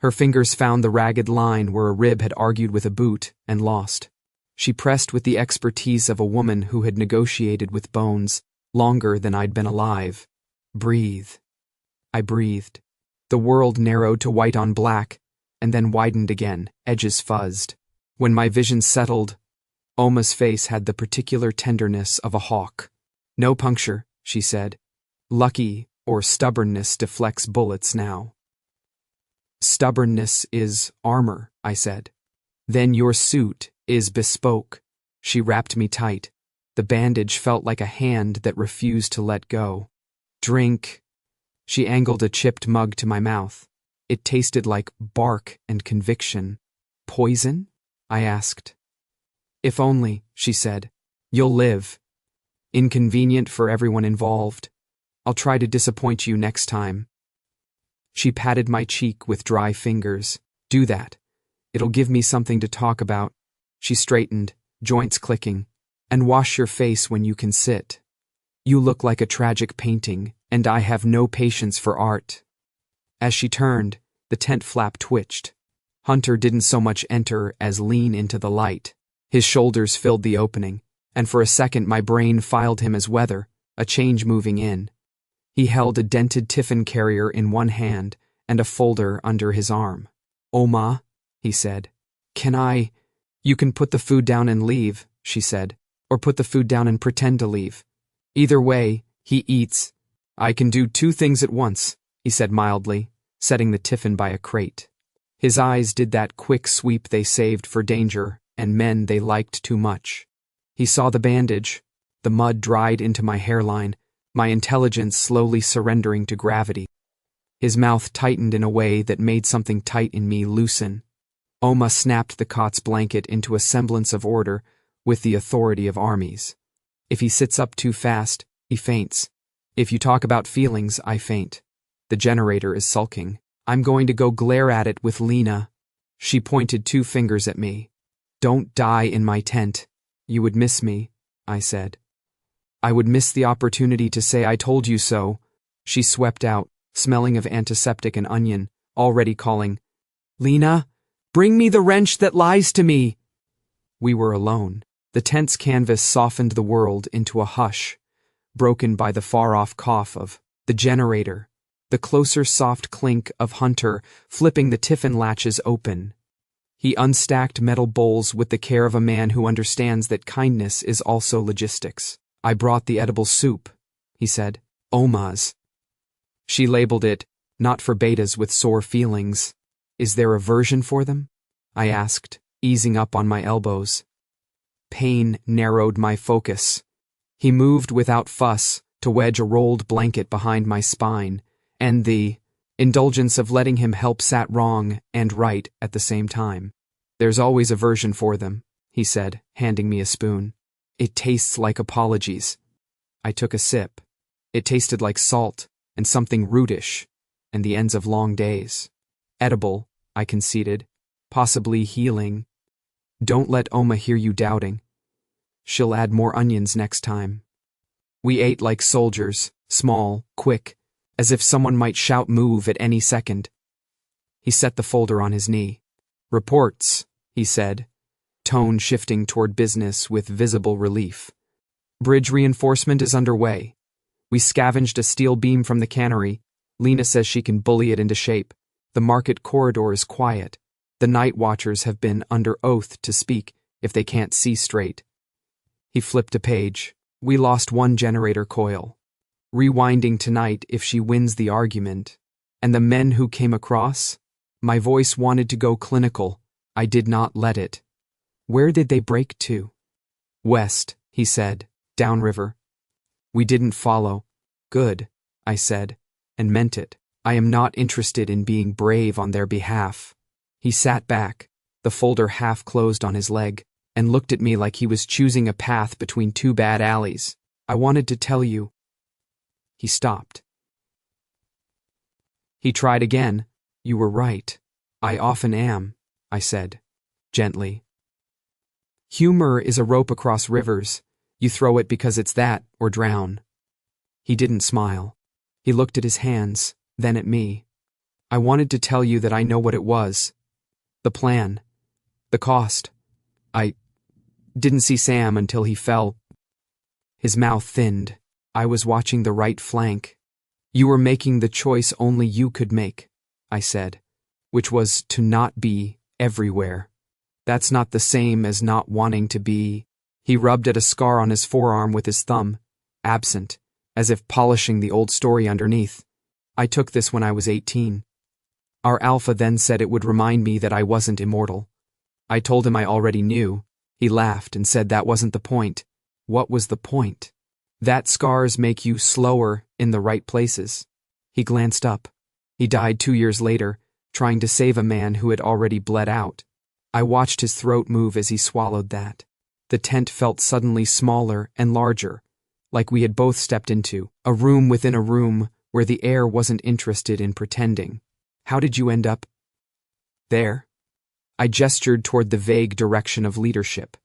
Her fingers found the ragged line where a rib had argued with a boot and lost. She pressed with the expertise of a woman who had negotiated with bones longer than I'd been alive. Breathe. I breathed. The world narrowed to white on black, and then widened again, edges fuzzed. When my vision settled, Oma's face had the particular tenderness of a hawk. No puncture, she said. Lucky or stubbornness deflects bullets now. Stubbornness is armor, I said. Then your suit is bespoke. She wrapped me tight. The bandage felt like a hand that refused to let go. Drink. She angled a chipped mug to my mouth. It tasted like bark and conviction. Poison? I asked. If only, she said. You'll live. Inconvenient for everyone involved. I'll try to disappoint you next time. She patted my cheek with dry fingers. Do that. It'll give me something to talk about. She straightened, joints clicking. And wash your face when you can sit. You look like a tragic painting, and I have no patience for art. As she turned, the tent flap twitched. Hunter didn't so much enter as lean into the light. His shoulders filled the opening, and for a second my brain filed him as weather, a change moving in. He held a dented tiffin carrier in one hand and a folder under his arm. Oma, he said. Can I? You can put the food down and leave, she said, or put the food down and pretend to leave. Either way, he eats. I can do two things at once, he said mildly, setting the tiffin by a crate. His eyes did that quick sweep they saved for danger and men they liked too much. He saw the bandage, the mud dried into my hairline, my intelligence slowly surrendering to gravity. His mouth tightened in a way that made something tight in me loosen. Oma snapped the cot's blanket into a semblance of order with the authority of armies. If he sits up too fast, he faints. If you talk about feelings, I faint. The generator is sulking. I'm going to go glare at it with Lena. She pointed 2 fingers at me. Don't die in my tent. You would miss me, I said. I would miss the opportunity to say I told you so. She swept out, smelling of antiseptic and onion, already calling, Lena, bring me the wrench that lies to me. We were alone. The tent's canvas softened the world into a hush, broken by the far-off cough of the generator, the closer soft clink of Hunter flipping the tiffin latches open. He unstacked metal bowls with the care of a man who understands that kindness is also logistics. I brought the edible soup, he said. Oma's. She labeled it, not for betas with sore feelings. Is there a version for them? I asked, easing up on my elbows. Pain narrowed my focus. He moved without fuss to wedge a rolled blanket behind my spine, and the indulgence of letting him help sat wrong and right at the same time. There's always a version for them, he said, handing me a spoon. It tastes like apologies. I took a sip. It tasted like salt and something rootish, and the ends of long days. Edible, I conceded, possibly healing. Don't let Oma hear you doubting. She'll add more onions next time. We ate like soldiers, small, quick, as if someone might shout move at any second. He set the folder on his knee. Reports, he said, tone shifting toward business with visible relief. Bridge reinforcement is underway. We scavenged a steel beam from the cannery. Lena says she can bully it into shape. The market corridor is quiet. The night watchers have been under oath to speak if they can't see straight. He flipped a page. We lost 1 generator coil. Rewinding tonight if she wins the argument. And the men who came across? My voice wanted to go clinical. I did not let it. Where did they break to? West, he said, downriver. We didn't follow. Good, I said, and meant it. I am not interested in being brave on their behalf. He sat back, the folder half closed on his leg, and looked at me like he was choosing a path between 2 bad alleys. I wanted to tell you. He stopped. He tried again. You were right. I often am, I said, gently. Humor is a rope across rivers. You throw it because it's that, or drown. He didn't smile. He looked at his hands, then at me. I wanted to tell you that I know what it was. The plan. The cost. I didn't see Sam until he fell. His mouth thinned. I was watching the right flank. You were making the choice only you could make, I said, which was to not be everywhere. That's not the same as not wanting to be. He rubbed at a scar on his forearm with his thumb, absent, as if polishing the old story underneath. I took this when I was 18. Our alpha then said it would remind me that I wasn't immortal. I told him I already knew. He laughed and said that wasn't the point. What was the point? That scars make you slower in the right places. He glanced up. He died 2 years later, trying to save a man who had already bled out. I watched his throat move as he swallowed that. The tent felt suddenly smaller and larger, like we had both stepped into a room within a room where the air wasn't interested in pretending. How did you end up there? I gestured toward the vague direction of leadership.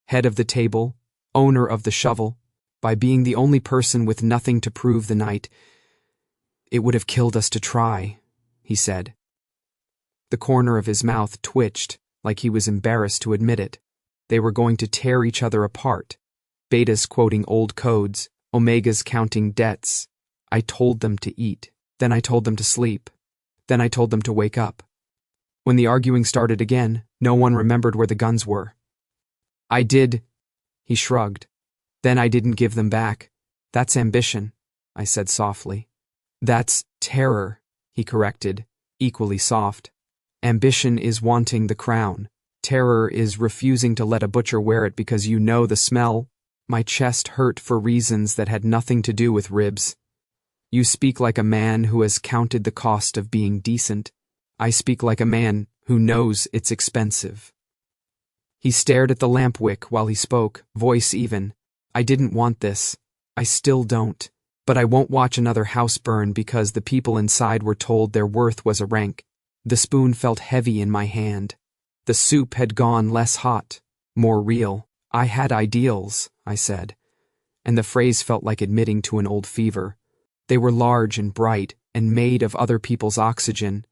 Head of the table, owner of the shovel. By being the only person with nothing to prove the night, it would have killed us to try, he said. The corner of his mouth twitched, like he was embarrassed to admit it. They were going to tear each other apart. Betas quoting old codes, omegas counting debts. I told them to eat. Then I told them to sleep. Then I told them to wake up. When the arguing started again, no one remembered where the guns were. I did, he shrugged. Then I didn't give them back. That's ambition, I said softly. That's terror, he corrected, equally soft. Ambition is wanting the crown. Terror is refusing to let a butcher wear it because you know the smell. My chest hurt for reasons that had nothing to do with ribs. You speak like a man who has counted the cost of being decent. I speak like a man who knows it's expensive. He stared at the lamp wick while he spoke, voice even. I didn't want this. I still don't. But I won't watch another house burn because the people inside were told their worth was a rank. The spoon felt heavy in my hand. The soup had gone less hot, more real. I had ideals, I said, and the phrase felt like admitting to an old fever. They were large and bright and made of other people's oxygen.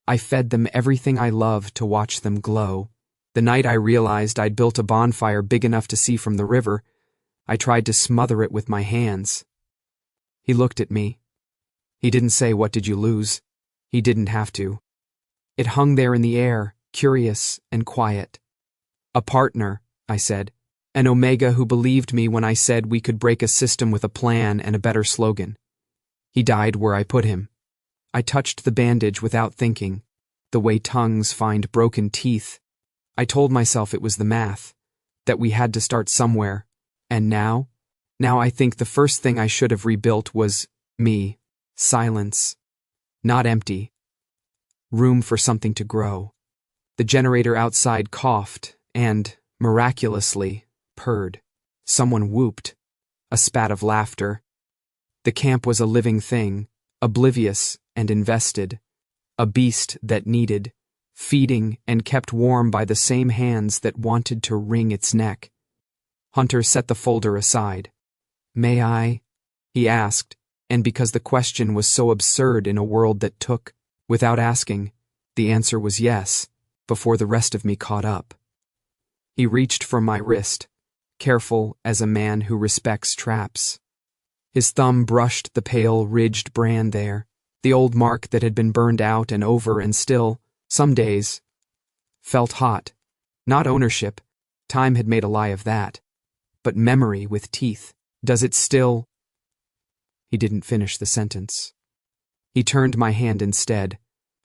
I fed them everything I loved to watch them glow. The night I realized I'd built a bonfire big enough to see from the river, I tried to smother it with my hands. He looked at me. He didn't say, "What did you lose?" He didn't have to. It hung there in the air, curious and quiet. A partner, I said. An Omega who believed me when I said we could break a system with a plan and a better slogan. He died where I put him. I touched the bandage without thinking, the way tongues find broken teeth. I told myself it was the math, that we had to start somewhere. And now I think the first thing I should have rebuilt was me. Silence. Not empty. Room for something to grow. The generator outside coughed and, miraculously, purred. Someone whooped. A spat of laughter. The camp was a living thing, oblivious and invested. A beast that needed, feeding and kept warm by the same hands that wanted to wring its neck. Hunter set the folder aside. "May I?" he asked, and because the question was so absurd in a world that took, without asking, the answer was yes, before the rest of me caught up. He reached for my wrist, careful as a man who respects traps. His thumb brushed the pale, ridged brand there, the old mark that had been burned out and over and still, some days, felt hot. Not ownership, time had made a lie of that, but memory with teeth. Does it still? He didn't finish the sentence. He turned my hand instead,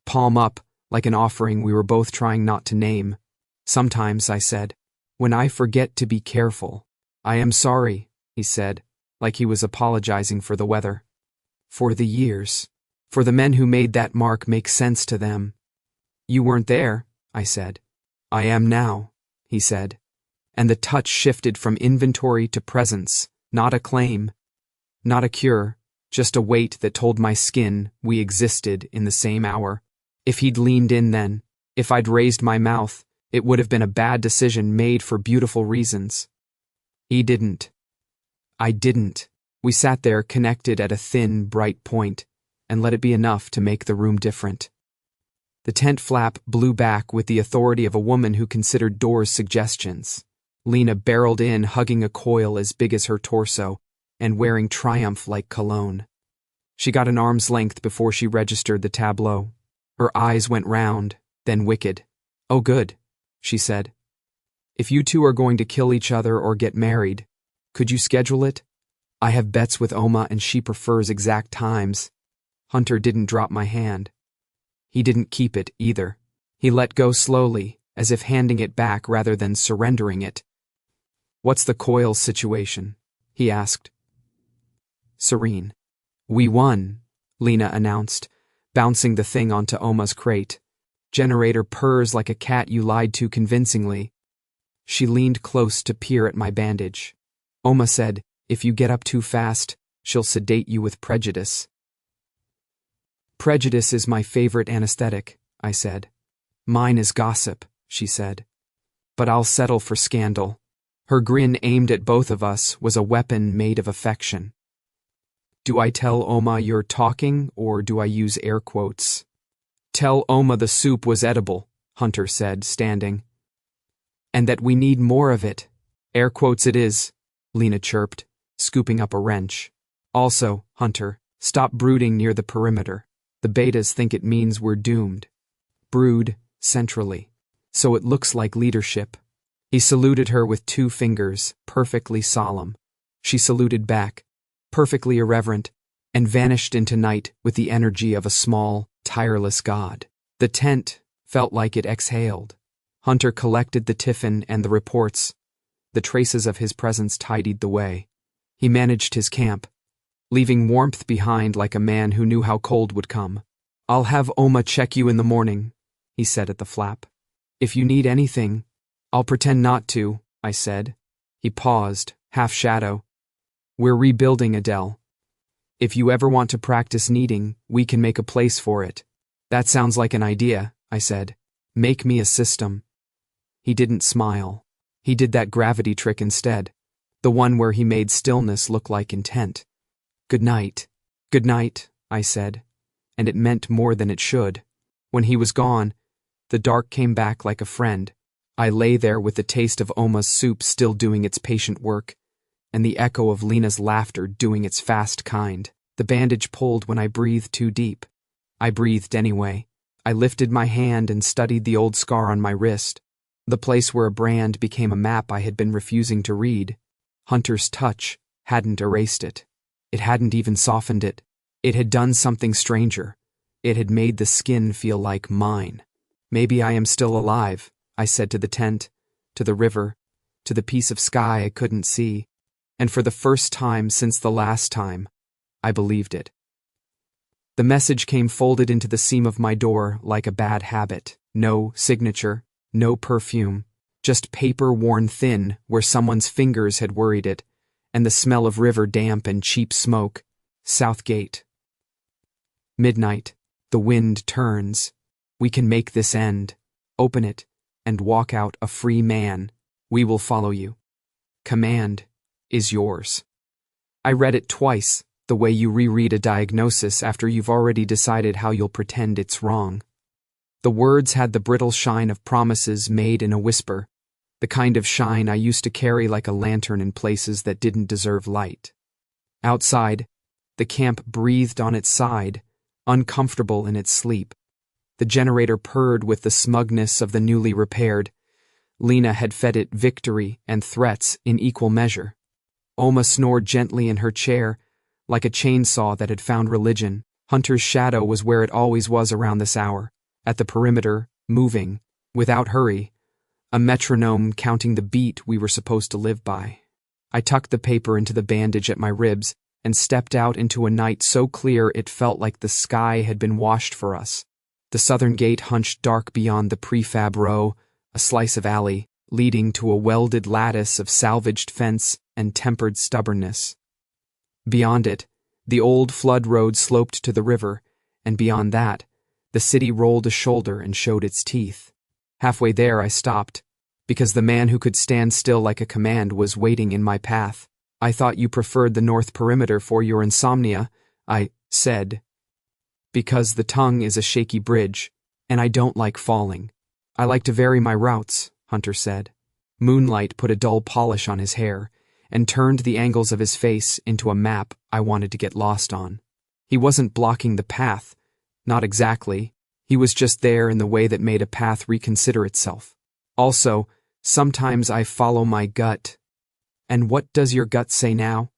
palm up, like an offering we were both trying not to name. "Sometimes," I said, "when I forget to be careful." "I am sorry," he said, like he was apologizing for the weather. "For the years. For the men who made that mark make sense to them." "You weren't there," I said. "I am now," he said. And the touch shifted from inventory to presence, not a claim, not a cure, just a weight that told my skin we existed in the same hour. If he'd leaned in then, if I'd raised my mouth, It would have been a bad decision made for beautiful reasons. He didn't. I didn't. We sat there connected at a thin, bright point, and let it be enough to make the room different. The tent flap blew back with the authority of a woman who considered doors suggestions. Lena barreled in, hugging a coil as big as her torso, and wearing triumph-like cologne. She got an arm's length before she registered the tableau. Her eyes went round, then wicked. "Oh good," she said. "If you two are going to kill each other or get married, could you schedule it? I have bets with Oma and she prefers exact times." Hunter didn't drop my hand. He didn't keep it either. He let go slowly, as if handing it back rather than surrendering it. "What's the coil situation?" he asked. "Serene. We won," Lena announced, bouncing the thing onto Oma's crate. "Generator purrs like a cat you lied to convincingly." She leaned close to peer at my bandage. Oma said, "If you get up too fast, she'll sedate you with prejudice." "Prejudice is my favorite anesthetic," I said. "Mine is gossip," she said. "But I'll settle for scandal." Her grin aimed at both of us was a weapon made of affection. "Do I tell Oma you're talking, or do I use air quotes?" "Tell Oma the soup was edible," Hunter said, standing. "And that we need more of it." "Air quotes it is," Lena chirped, scooping up a wrench. "Also, Hunter, stop brooding near the perimeter. The betas think it means we're doomed. Brood centrally, so it looks like leadership." He saluted her with 2 fingers, perfectly solemn. She saluted back, perfectly irreverent, and vanished into night with the energy of a small, tireless god. The tent felt like it exhaled. Hunter collected the tiffin and the reports. The traces of his presence tidied the way. He managed his camp, leaving warmth behind like a man who knew how cold would come. "I'll have Oma check you in the morning," he said at the flap. "If you need anything, I'll pretend not to," I said. He paused, half shadow. "We're rebuilding, Adell. If you ever want to practice kneading, we can make a place for it." "That sounds like an idea," I said. "Make me a system." He didn't smile. He did that gravity trick instead, the one where he made stillness look like intent. "Good night." "Good night," I said, and it meant more than it should. When he was gone, the dark came back like a friend. I lay there with the taste of Oma's soup still doing its patient work, and the echo of Lena's laughter doing its fast kind. The bandage pulled when I breathed too deep. I breathed anyway. I lifted my hand and studied the old scar on my wrist, the place where a brand became a map I had been refusing to read. Hunter's touch hadn't erased it. It hadn't even softened it. It had done something stranger. It had made the skin feel like mine. "Maybe I am still alive," I said to the tent, to the river, to the piece of sky I couldn't see, and for the first time since the last time, I believed it. The message came folded into the seam of my door like a bad habit. No signature, no perfume, just paper worn thin where someone's fingers had worried it, and the smell of river damp and cheap smoke. Southgate. Midnight. The wind turns. We can make this end. Open it, and walk out a free man. We will follow you. Command is yours. I read it twice, the way you reread a diagnosis after you've already decided how you'll pretend it's wrong. The words had the brittle shine of promises made in a whisper, the kind of shine I used to carry like a lantern in places that didn't deserve light. Outside, the camp breathed on its side, uncomfortable in its sleep. The generator purred with the smugness of the newly repaired. Lena had fed it victory and threats in equal measure. Oma snored gently in her chair, like a chainsaw that had found religion. Hunter's shadow was where it always was around this hour, at the perimeter, moving, without hurry, a metronome counting the beat we were supposed to live by. I tucked the paper into the bandage at my ribs and stepped out into a night so clear it felt like the sky had been washed for us. The southern gate hunched dark beyond the prefab row, a slice of alley, leading to a welded lattice of salvaged fence and tempered stubbornness. Beyond it, the old flood road sloped to the river, and beyond that, the city rolled a shoulder and showed its teeth. Halfway there I stopped, because the man who could stand still like a command was waiting in my path. I thought you preferred the north perimeter for your insomnia, I said. Because the tongue is a shaky bridge, and I don't like falling. I like to vary my routes, Hunter said. Moonlight put a dull polish on his hair, and turned the angles of his face into a map I wanted to get lost on. He wasn't blocking the path, not exactly. He was just there in the way that made a path reconsider itself. Also, sometimes I follow my gut. And what does your gut say now?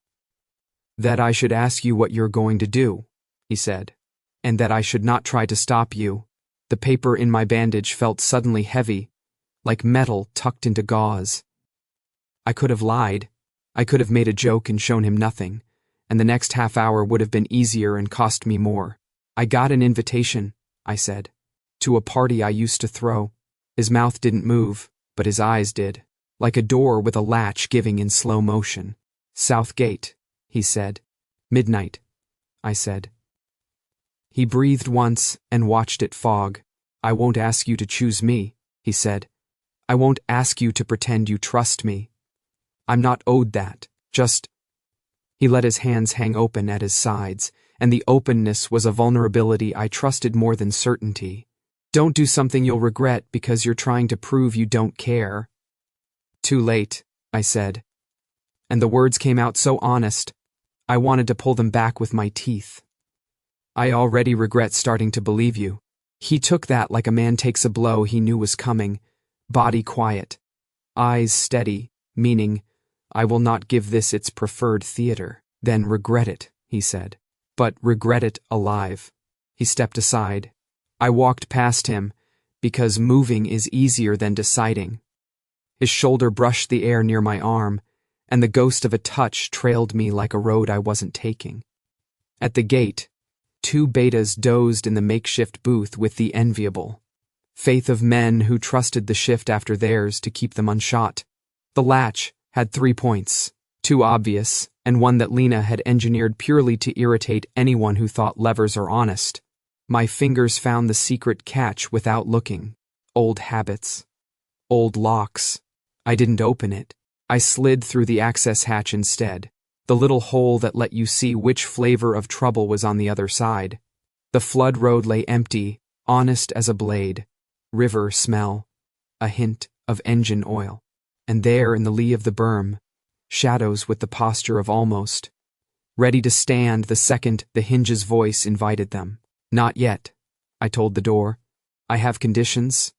That I should ask you what you're going to do, he said, and that I should not try to stop you. The paper in my bandage felt suddenly heavy, like metal tucked into gauze. I could have lied. I could have made a joke and shown him nothing, and the next half hour would have been easier and cost me more. I got an invitation, I said, to a party I used to throw. His mouth didn't move, but his eyes did, like a door with a latch giving in slow motion. South Gate, he said. Midnight, I said. He breathed once and watched it fog. I won't ask you to choose me, he said. I won't ask you to pretend you trust me. I'm not owed that, just... He let his hands hang open at his sides, and the openness was a vulnerability I trusted more than certainty. Don't do something you'll regret because you're trying to prove you don't care. Too late, I said. And the words came out so honest, I wanted to pull them back with my teeth. I already regret starting to believe you. He took that like a man takes a blow he knew was coming, body quiet, eyes steady, meaning, I will not give this its preferred theater. Then regret it, he said. But regret it alive. He stepped aside. I walked past him, because moving is easier than deciding. His shoulder brushed the air near my arm, and the ghost of a touch trailed me like a road I wasn't taking. At the gate, 2 betas dozed in the makeshift booth with the enviable faith of men who trusted the shift after theirs to keep them unshot. The latch had 3 points, 2 obvious, and one that Lena had engineered purely to irritate anyone who thought levers are honest. My fingers found the secret catch without looking. Old habits. Old locks. I didn't open it. I slid through the access hatch instead, the little hole that let you see which flavor of trouble was on the other side. The flood road lay empty, honest as a blade. River smell. A hint of engine oil. And there in the lee of the berm, shadows with the posture of almost, ready to stand the second the hinge's voice invited them. Not yet, I told the door. I have conditions.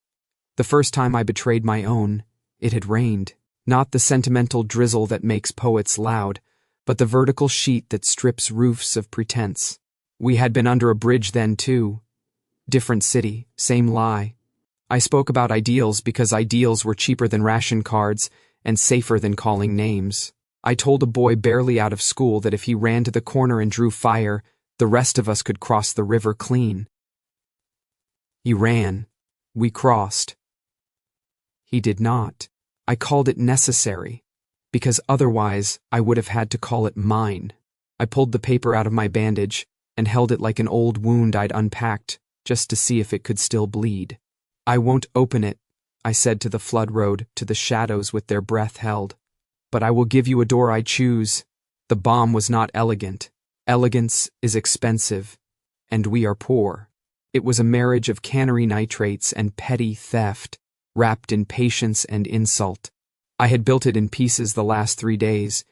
The first time I betrayed my own, it had rained. Not the sentimental drizzle that makes poets loud, but the vertical sheet that strips roofs of pretense. We had been under a bridge then, too. Different city, same lie. I spoke about ideals because ideals were cheaper than ration cards and safer than calling names. I told a boy barely out of school that if he ran to the corner and drew fire, the rest of us could cross the river clean. He ran. We crossed. He did not. I called it necessary, because otherwise I would have had to call it mine. I pulled the paper out of my bandage and held it like an old wound I'd unpacked just to see if it could still bleed. I won't open it, I said to the flood road, to the shadows with their breath held. But I will give you a door I choose. The bomb was not elegant. Elegance is expensive, and we are poor. It was a marriage of cannery nitrates and petty theft, wrapped in patience and insult. I had built it in pieces the last 3 days,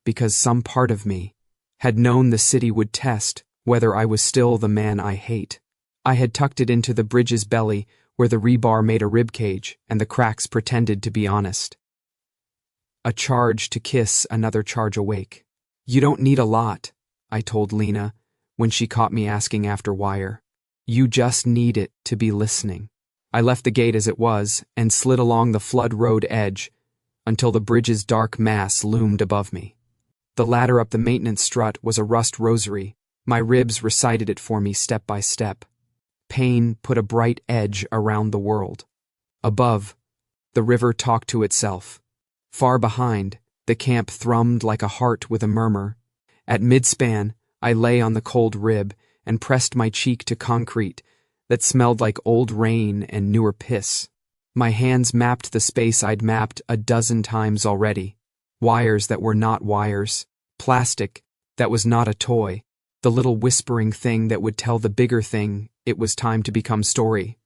because some part of me had known the city would test whether I was still the man I hate. I had tucked it into the bridge's belly, where the rebar made a ribcage and the cracks pretended to be honest. A charge to kiss another charge awake. You don't need a lot, I told Lena when she caught me asking after wire. You just need it to be listening. I left the gate as it was and slid along the flood road edge until the bridge's dark mass loomed above me. The ladder up the maintenance strut was a rust rosary. My ribs recited it for me step by step. Pain put a bright edge around the world. Above, the river talked to itself. Far behind, the camp thrummed like a heart with a murmur. At midspan, I lay on the cold rib and pressed my cheek to concrete that smelled like old rain and newer piss. My hands mapped the space I'd mapped a dozen times already. Wires that were not wires. Plastic that was not a toy. The little whispering thing that would tell the bigger thing it was time to become story.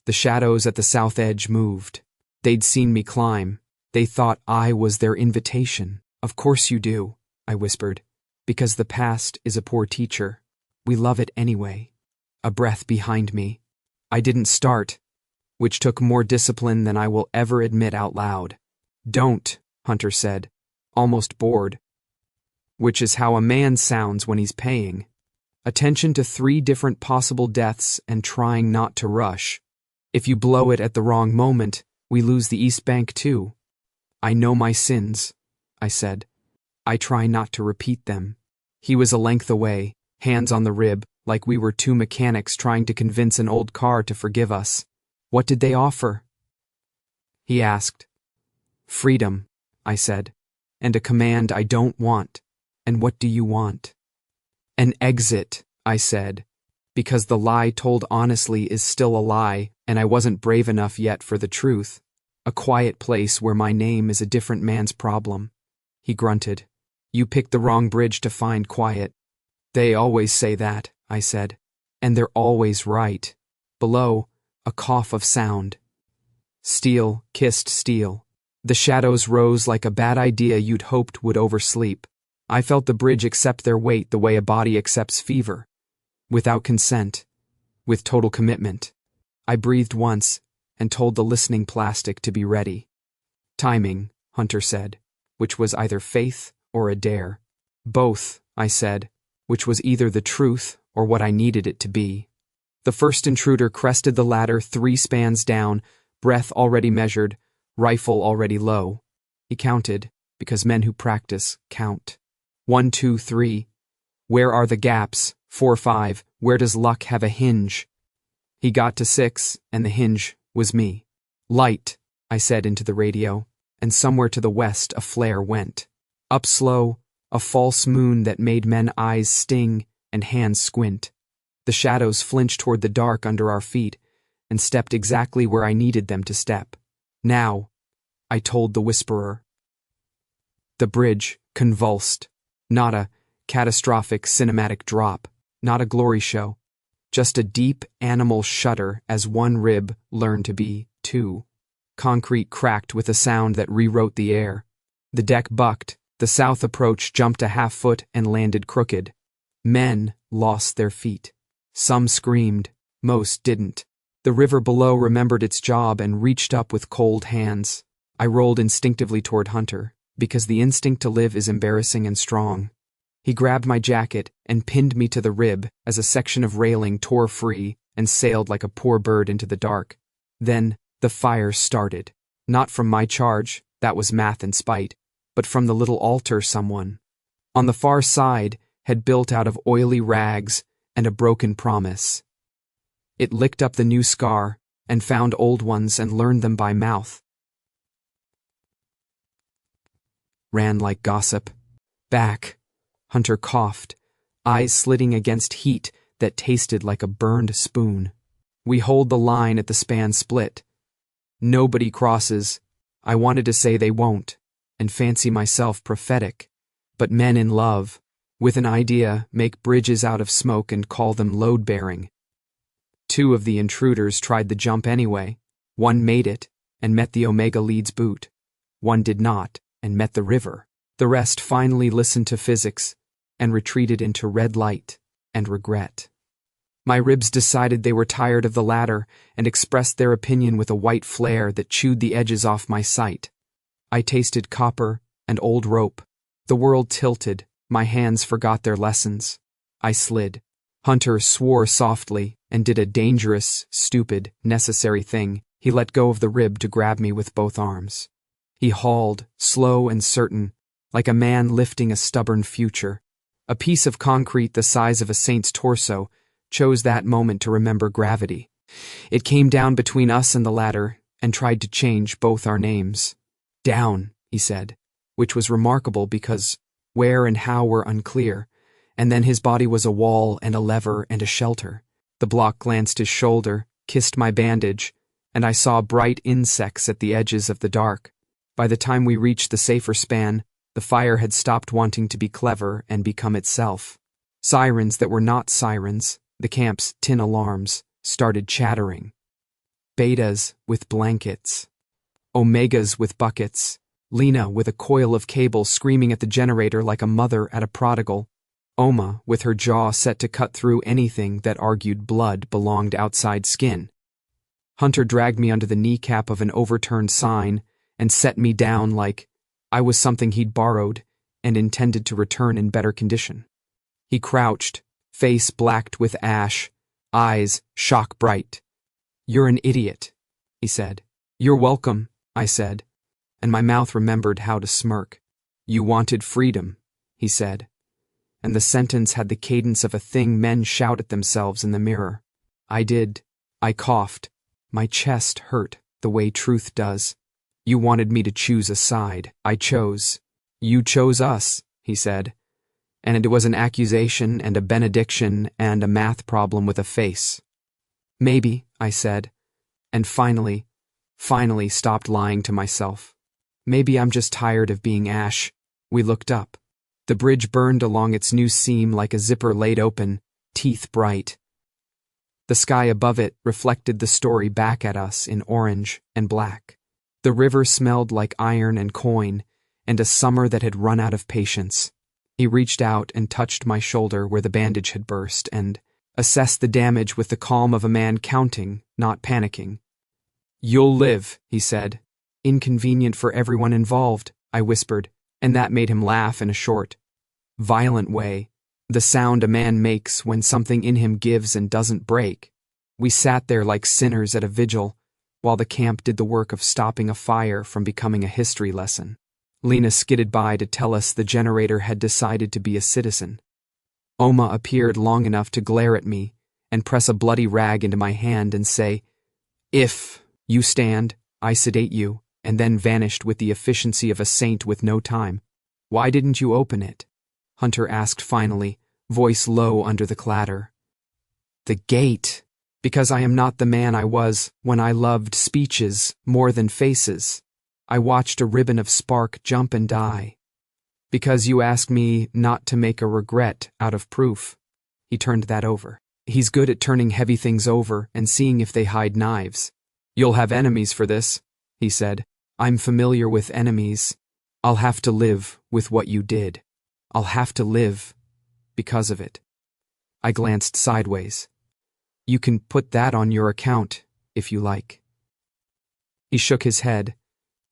The shadows at the south edge moved. They'd seen me climb. They thought I was their invitation. Of course you do, I whispered. Because the past is a poor teacher. We love it anyway. A breath behind me. I didn't start, which took more discipline than I will ever admit out loud. Don't, Hunter said, almost bored. Which is how a man sounds when he's paying. Attention to 3 different possible deaths and trying not to rush. If you blow it at the wrong moment, we lose the East Bank too. I know my sins, I said. I try not to repeat them. He was a length away, hands on the rib, like we were 2 mechanics trying to convince an old car to forgive us. What did they offer? He asked. Freedom, I said, and a command I don't want. And what do you want? An exit, I said, because the lie told honestly is still a lie, and I wasn't brave enough yet for the truth. A quiet place where my name is a different man's problem. He grunted. You picked the wrong bridge to find quiet. They always say that, I said. And they're always right. Below, a cough of sound. Steel kissed steel. The shadows rose like a bad idea you'd hoped would oversleep. I felt the bridge accept their weight the way a body accepts fever. Without consent. With total commitment. I breathed once and told the listening plastic to be ready. Timing, Hunter said, which was either faith or a dare. Both, I said, which was either the truth or what I needed it to be. The first intruder crested the ladder 3 spans down, breath already measured, rifle already low. He counted, because men who practice count. 1, 2, 3. Where are the gaps? 4, 5. Where does luck have a hinge? He got to 6, and the hinge was me. Light, I said into the radio, and somewhere to the west a flare went. Up slow, a false moon that made men's eyes sting and hands squint. The shadows flinched toward the dark under our feet and stepped exactly where I needed them to step. Now, I told the whisperer. The bridge convulsed. Not a catastrophic cinematic drop, not a glory show. Just a deep animal shudder as 1 rib learned to be 2. Concrete cracked with a sound that rewrote the air. The deck bucked, the south approach jumped a half foot and landed crooked. Men lost their feet. Some screamed, most didn't. The river below remembered its job and reached up with cold hands. I rolled instinctively toward Hunter, because the instinct to live is embarrassing and strong. He grabbed my jacket and pinned me to the rib as a section of railing tore free and sailed like a poor bird into the dark. Then, the fire started. Not from my charge, that was math and spite, but from the little altar someone, on the far side, had built out of oily rags and a broken promise. It licked up the new scar and found old ones and learned them by mouth. Ran like gossip. Back. Hunter coughed, eyes slitting against heat that tasted like a burned spoon. We hold the line at the span split. Nobody crosses. I wanted to say they won't, and fancy myself prophetic. But men in love, with an idea, make bridges out of smoke and call them load-bearing. 2 of the intruders tried the jump anyway. 1 made it, and met the Omega lead's boot. 1 did not, and met the river. The rest finally listened to physics, and retreated into red light and regret. My ribs decided they were tired of the ladder and expressed their opinion with a white flare that chewed the edges off my sight. I tasted copper and old rope. The world tilted, my hands forgot their lessons. I slid. Hunter swore softly and did a dangerous, stupid, necessary thing. He let go of the rib to grab me with both arms. He hauled, slow and certain, like a man lifting a stubborn future. A piece of concrete the size of a saint's torso chose that moment to remember gravity. It came down between us and the ladder and tried to change both our names. Down, he said, which was remarkable because where and how were unclear, and then his body was a wall and a lever and a shelter. The block glanced his shoulder, kissed my bandage, and I saw bright insects at the edges of the dark. By the time we reached the safer span, the fire had stopped wanting to be clever and become itself. Sirens that were not sirens, the camp's tin alarms, started chattering. Betas with blankets. Omegas with buckets. Lena with a coil of cable screaming at the generator like a mother at a prodigal. Oma with her jaw set to cut through anything that argued blood belonged outside skin. Hunter dragged me under the kneecap of an overturned sign and set me down like I was something he'd borrowed and intended to return in better condition. He crouched, face blacked with ash, eyes shock bright. "You're an idiot," he said. "You're welcome," I said, and my mouth remembered how to smirk. "You wanted freedom," he said, and the sentence had the cadence of a thing men shout at themselves in the mirror. I did. I coughed. My chest hurt the way truth does. "You wanted me to choose a side. I chose." "You chose us," he said, and it was an accusation and a benediction and a math problem with a face. "Maybe," I said, and finally stopped lying to myself. "Maybe I'm just tired of being Ash." We looked up. The bridge burned along its new seam like a zipper laid open, teeth bright. The sky above it reflected the story back at us in orange and black. The river smelled like iron and coin, and a summer that had run out of patience. He reached out and touched my shoulder where the bandage had burst and assessed the damage with the calm of a man counting, not panicking. "You'll live," he said. "Inconvenient for everyone involved," I whispered, and that made him laugh in a short, violent way, the sound a man makes when something in him gives and doesn't break. We sat there like sinners at a vigil, while the camp did the work of stopping a fire from becoming a history lesson. Lena skidded by to tell us the generator had decided to be a citizen. Oma appeared long enough to glare at me and press a bloody rag into my hand and say, "If you stand, I sedate you," and then vanished with the efficiency of a saint with no time. "Why didn't you open it?" Hunter asked finally, voice low under the clatter. "The gate. Because I am not the man I was when I loved speeches more than faces. I watched a ribbon of spark jump and die. Because you asked me not to make a regret out of proof." He turned that over. He's good at turning heavy things over and seeing if they hide knives. "You'll have enemies for this," he said. "I'm familiar with enemies. I'll have to live with what you did. I'll have to live because of it." I glanced sideways. "You can put that on your account, if you like." He shook his head,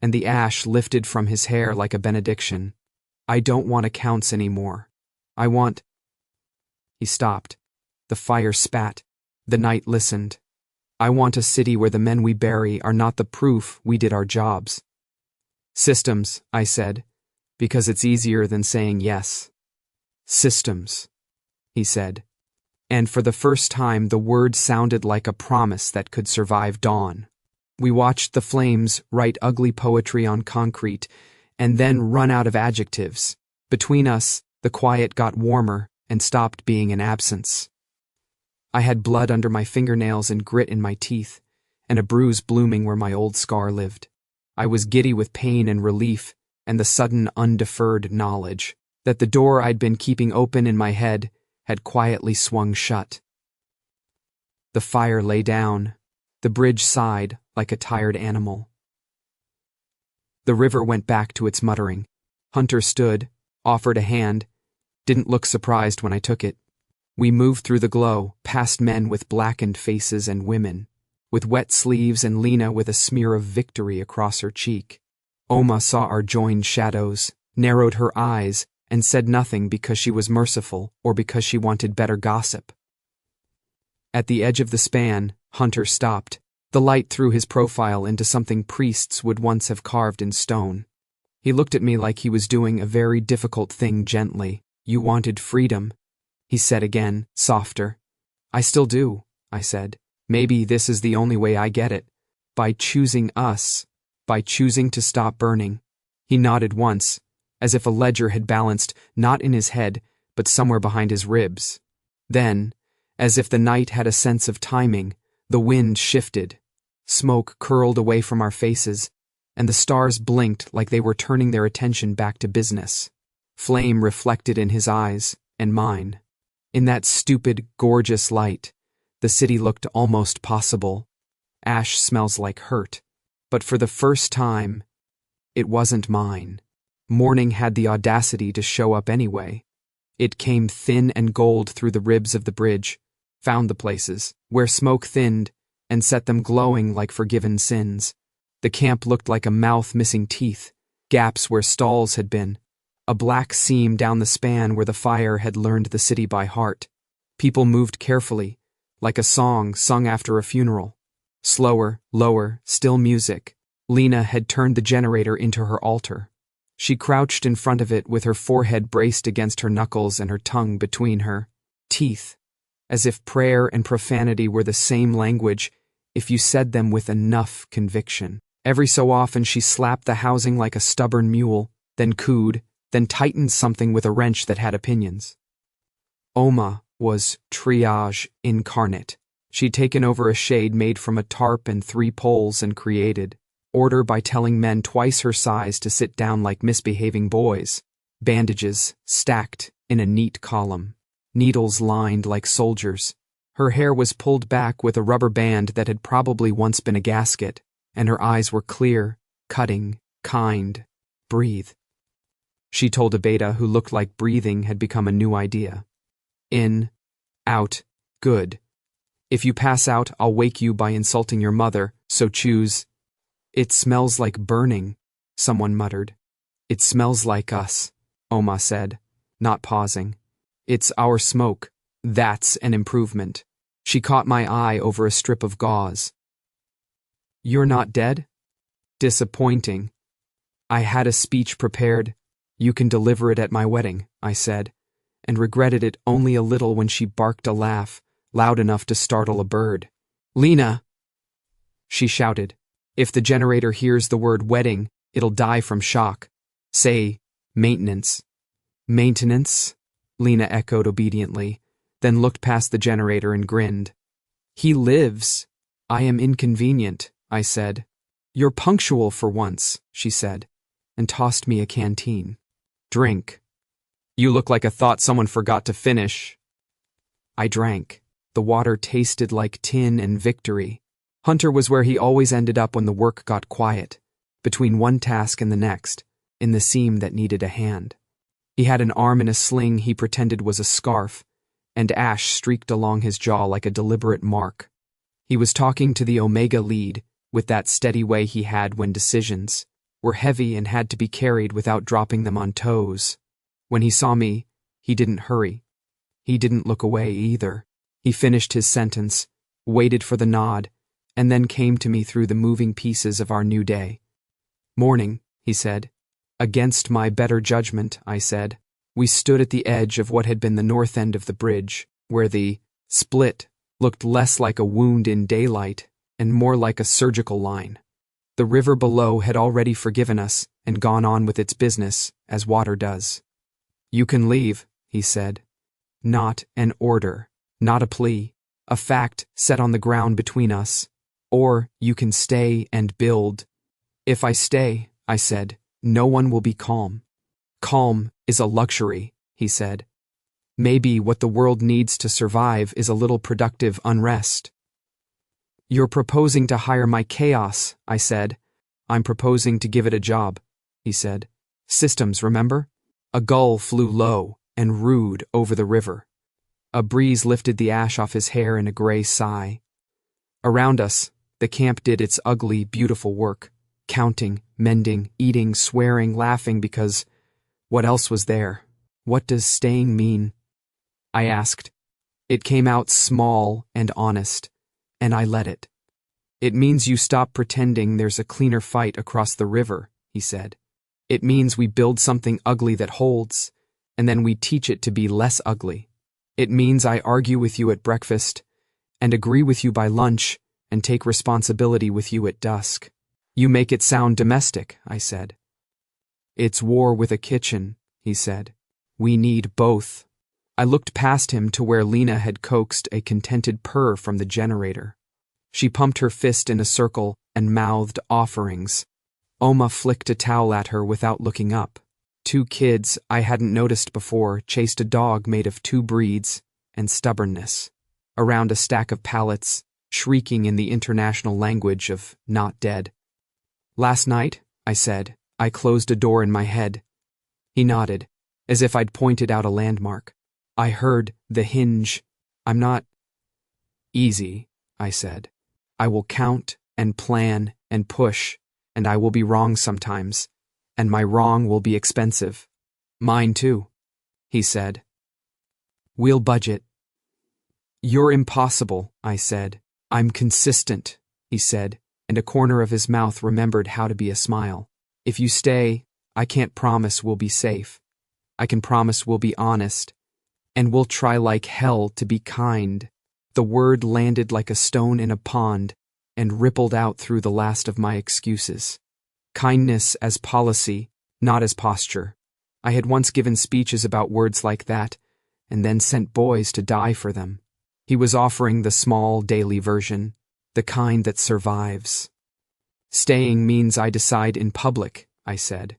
and the ash lifted from his hair like a benediction. "I don't want accounts anymore. I want—" He stopped. The fire spat. The night listened. "I want a city where the men we bury are not the proof we did our jobs." "Systems," I said, because it's easier than saying yes. "Systems," he said, and for the first time the word sounded like a promise that could survive dawn. We watched the flames write ugly poetry on concrete and then run out of adjectives. Between us, the quiet got warmer and stopped being an absence. I had blood under my fingernails and grit in my teeth, and a bruise blooming where my old scar lived. I was giddy with pain and relief and the sudden undeferred knowledge that the door I'd been keeping open in my head had quietly swung shut. The fire lay down. The bridge sighed like a tired animal. The river went back to its muttering. Hunter stood, offered a hand, didn't look surprised when I took it. We moved through the glow, past men with blackened faces and women, with wet sleeves and Lena with a smear of victory across her cheek. Oma saw our joined shadows, narrowed her eyes, and said nothing because she was merciful or because she wanted better gossip. At the edge of the span, Hunter stopped. The light threw his profile into something priests would once have carved in stone. He looked at me like he was doing a very difficult thing gently. "You wanted freedom," he said again, softer. "I still do," I said. "Maybe this is the only way I get it. By choosing us. By choosing to stop burning." He nodded once, as if a ledger had balanced not in his head, but somewhere behind his ribs. Then, as if the night had a sense of timing, the wind shifted. Smoke curled away from our faces, and the stars blinked like they were turning their attention back to business. Flame reflected in his eyes, and mine. In that stupid, gorgeous light, the city looked almost possible. Ash smells like hurt, but for the first time, it wasn't mine. Morning had the audacity to show up anyway. It came thin and gold through the ribs of the bridge, found the places where smoke thinned, and set them glowing like forgiven sins. The camp looked like a mouth missing teeth, gaps where stalls had been, a black seam down the span where the fire had learned the city by heart. People moved carefully, like a song sung after a funeral. Slower, lower, still music. Lena had turned the generator into her altar. She crouched in front of it with her forehead braced against her knuckles and her tongue between her teeth, as if prayer and profanity were the same language if you said them with enough conviction. Every so often she slapped the housing like a stubborn mule, then cooed, then tightened something with a wrench that had opinions. Oma was triage incarnate. She'd taken over a shade made from a tarp and 3 poles and created order by telling men twice her size to sit down like misbehaving boys. Bandages stacked in a neat column. Needles lined like soldiers. Her hair was pulled back with a rubber band that had probably once been a gasket, and her eyes were clear, cutting, kind. Breathe. She told a beta who looked like breathing had become a new idea. In, out, good. If you pass out, I'll wake you by insulting your mother, so choose. It smells like burning, someone muttered. It smells like us, Oma said, not pausing. It's our smoke. That's an improvement. She caught my eye over a strip of gauze. You're not dead? Disappointing. I had a speech prepared. You can deliver it at my wedding, I said, and regretted it only a little when she barked a laugh, loud enough to startle a bird. Lena! She shouted. If the generator hears the word wedding, it'll die from shock. Say, maintenance. Maintenance? Lena echoed obediently, then looked past the generator and grinned. He lives. I am inconvenient, I said. You're punctual for once, she said, and tossed me a canteen. Drink. You look like a thought someone forgot to finish. I drank. The water tasted like tin and victory. Hunter was where he always ended up when the work got quiet, between one task and the next, in the seam that needed a hand. He had an arm in a sling he pretended was a scarf, and ash streaked along his jaw like a deliberate mark. He was talking to the Omega lead with that steady way he had when decisions were heavy and had to be carried without dropping them on toes. When he saw me, he didn't hurry. He didn't look away either. He finished his sentence, waited for the nod, and then came to me through the moving pieces of our new day. Morning, he said. Against my better judgment, I said. We stood at the edge of what had been the north end of the bridge, where the split looked less like a wound in daylight and more like a surgical line. The river below had already forgiven us and gone on with its business, as water does. You can leave, he said. Not an order, not a plea, a fact set on the ground between us. Or you can stay and build. If I stay, I said, no one will be calm. Calm is a luxury, he said. Maybe what the world needs to survive is a little productive unrest. You're proposing to hire my chaos, I said. I'm proposing to give it a job, he said. Systems, remember? A gull flew low and rude over the river. A breeze lifted the ash off his hair in a gray sigh. Around us, the camp did its ugly, beautiful work, counting, mending, eating, swearing, laughing, because what else was there? What does staying mean? I asked. It came out small and honest, and I let it. It means you stop pretending there's a cleaner fight across the river, he said. It means we build something ugly that holds, and then we teach it to be less ugly. It means I argue with you at breakfast, and agree with you by lunch, and take responsibility with you at dusk. You make it sound domestic, I said. It's war with a kitchen, he said. We need both. I looked past him to where Lena had coaxed a contented purr from the generator. She pumped her fist in a circle and mouthed offerings. Oma flicked a towel at her without looking up. Two kids I hadn't noticed before chased a dog made of two breeds and stubbornness around a stack of pallets, shrieking in the international language of not dead. Last night, I said, I closed a door in my head. He nodded, as if I'd pointed out a landmark. I heard the hinge. I'm not easy, I said. I will count and plan and push, and I will be wrong sometimes, and my wrong will be expensive. Mine too, he said. We'll budget. You're impossible, I said. I'm consistent, he said, and a corner of his mouth remembered how to be a smile. If you stay, I can't promise we'll be safe. I can promise we'll be honest, and we'll try like hell to be kind. The word landed like a stone in a pond and rippled out through the last of my excuses. Kindness as policy, not as posture. I had once given speeches about words like that, and then sent boys to die for them. He was offering the small daily version, the kind that survives. Staying means I decide in public, I said.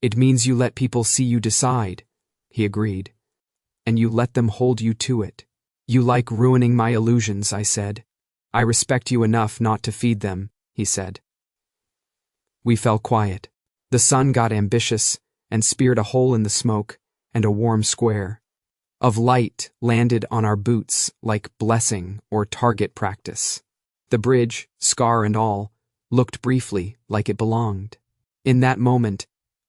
It means you let people see you decide, he agreed. And you let them hold you to it. You like ruining my illusions, I said. I respect you enough not to feed them, he said. We fell quiet. The sun got ambitious and speared a hole in the smoke, and a warm square of light landed on our boots like blessing or target practice. The bridge, scar and all, looked briefly like it belonged. In that moment,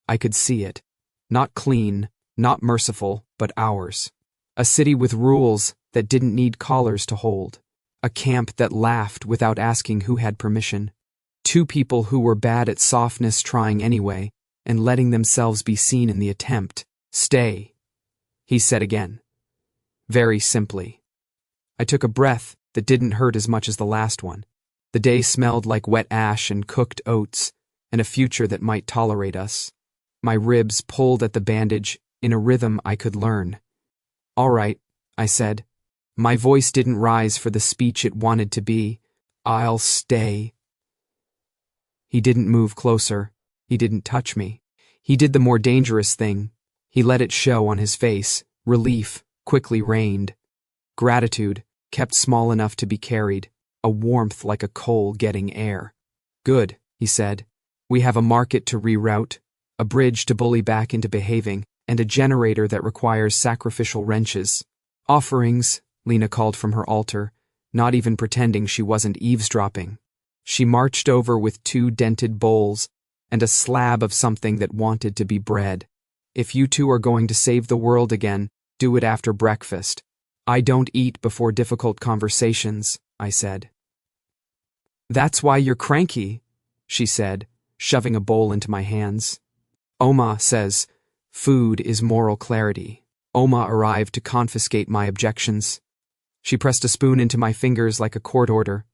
I could see it. Not clean, not merciful, but ours. A city with rules that didn't need collars to hold. A camp that laughed without asking who had permission. Two people who were bad at softness trying anyway, and letting themselves be seen in the attempt. Stay, he said again. Very simply. I took a breath that didn't hurt as much as the last one. The day smelled like wet ash and cooked oats, and a future that might tolerate us. My ribs pulled at the bandage in a rhythm I could learn. All right, I said. My voice didn't rise for the speech it wanted to be. I'll stay. He didn't move closer. He didn't touch me. He did the more dangerous thing. He let it show on his face. Relief quickly reigned. Gratitude, kept small enough to be carried. A warmth like a coal getting air. Good, he said. We have a market to reroute, a bridge to bully back into behaving, and a generator that requires sacrificial wrenches. Offerings, Lena called from her altar, not even pretending she wasn't eavesdropping. She marched over with two dented bowls and a slab of something that wanted to be bread. If you two are going to save the world again, do it after breakfast. I don't eat before difficult conversations, I said. That's why you're cranky, she said, shoving a bowl into my hands. Oma says, food is moral clarity. Oma arrived to confiscate my objections. She pressed a spoon into my fingers like a court order.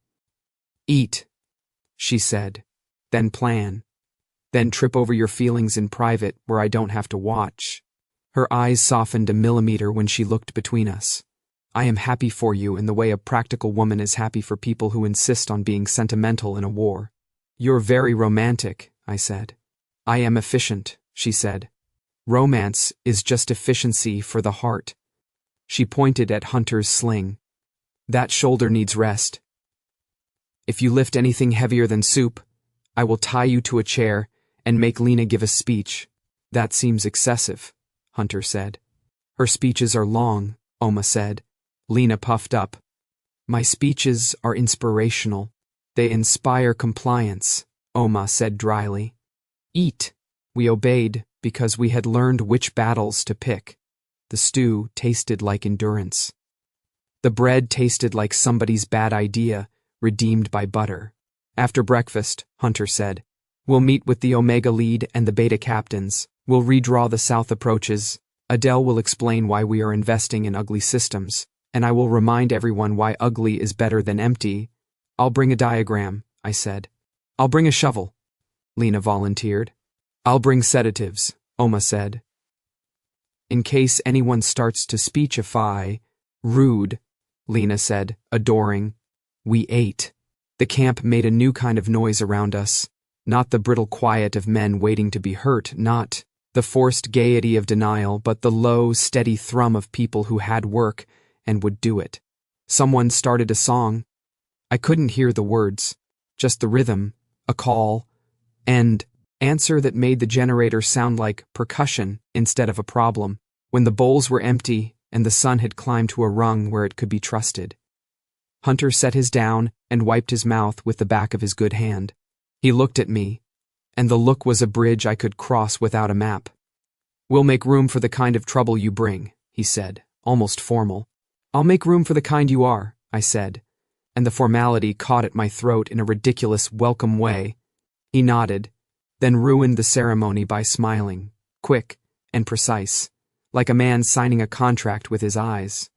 Eat, she said, then plan. Then trip over your feelings in private where I don't have to watch. Her eyes softened a millimeter when she looked between us. I am happy for you in the way a practical woman is happy for people who insist on being sentimental in a war. You're very romantic, I said. I am efficient, she said. Romance is just efficiency for the heart. She pointed at Hunter's sling. That shoulder needs rest. If you lift anything heavier than soup, I will tie you to a chair and make Lena give a speech. That seems excessive, Hunter said. Her speeches are long, Oma said. Lena puffed up. My speeches are inspirational. They inspire compliance, Oma said dryly. Eat. We obeyed because we had learned which battles to pick. The stew tasted like endurance. The bread tasted like somebody's bad idea, redeemed by butter. After breakfast, Hunter said, we'll meet with the Omega lead and the Beta captains. We'll redraw the South approaches. Adell will explain why we are investing in ugly systems, and I will remind everyone why ugly is better than empty. I'll bring a diagram, I said. I'll bring a shovel, Lena volunteered. I'll bring sedatives, Oma said. In case anyone starts to speechify, rude, Lena said, adoring. We ate. The camp made a new kind of noise around us, not the brittle quiet of men waiting to be hurt, not the forced gaiety of denial, but the low, steady thrum of people who had work and would do it. Someone started a song. I couldn't hear the words, just the rhythm, a call, and answer that made the generator sound like percussion instead of a problem, when the bowls were empty and the sun had climbed to a rung where it could be trusted. Hunter set his down and wiped his mouth with the back of his good hand. He looked at me, and the look was a bridge I could cross without a map. "We'll make room for the kind of trouble you bring," he said, almost formal. "I'll make room for the kind you are," I said, and the formality caught at my throat in a ridiculous, welcome way. He nodded, then ruined the ceremony by smiling, quick and precise, like a man signing a contract with his eyes.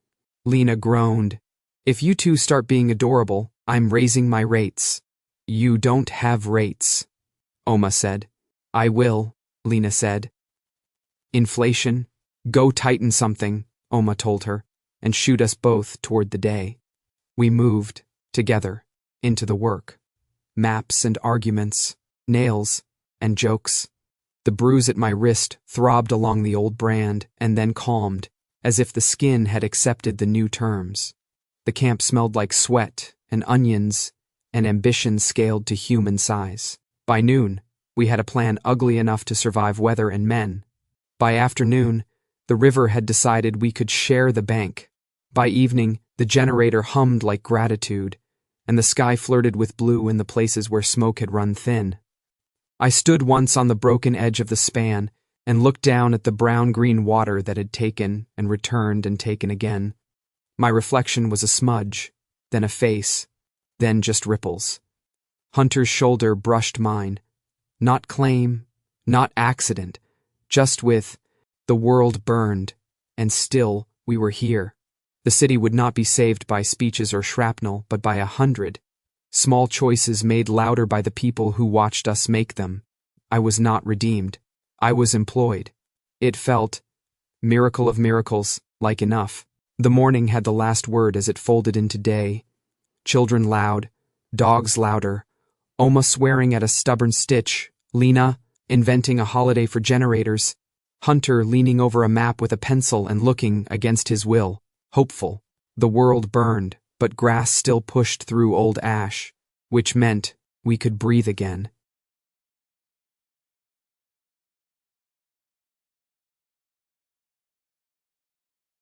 Lena groaned. "If you two start being adorable, I'm raising my rates." "You don't have rates," Oma said. "I will," Lena said. "Inflation? Go tighten something," Oma told her, and shoot us both toward the day. We moved, together, into the work. Maps and arguments, nails and jokes. The bruise at my wrist throbbed along the old brand and then calmed, as if the skin had accepted the new terms. The camp smelled like sweat and onions and ambition scaled to human size. By noon, we had a plan ugly enough to survive weather and men. By afternoon, the river had decided we could share the bank. By evening, the generator hummed like gratitude, and the sky flirted with blue in the places where smoke had run thin. I stood once on the broken edge of the span and looked down at the brown-green water that had taken and returned and taken again. My reflection was a smudge, then a face, then just ripples. Hunter's shoulder brushed mine. Not claim, not accident, just with, the world burned, and still we were here. The city would not be saved by speeches or shrapnel, but by 100. Small choices made louder by the people who watched us make them. I was not redeemed. I was employed. It felt, miracle of miracles, like enough. The morning had the last word as it folded into day. Children loud, dogs louder, Oma swearing at a stubborn stitch, Lena inventing a holiday for generators, Hunter leaning over a map with a pencil and looking, against his will, hopeful. The world burned, but grass still pushed through old ash, which meant we could breathe again.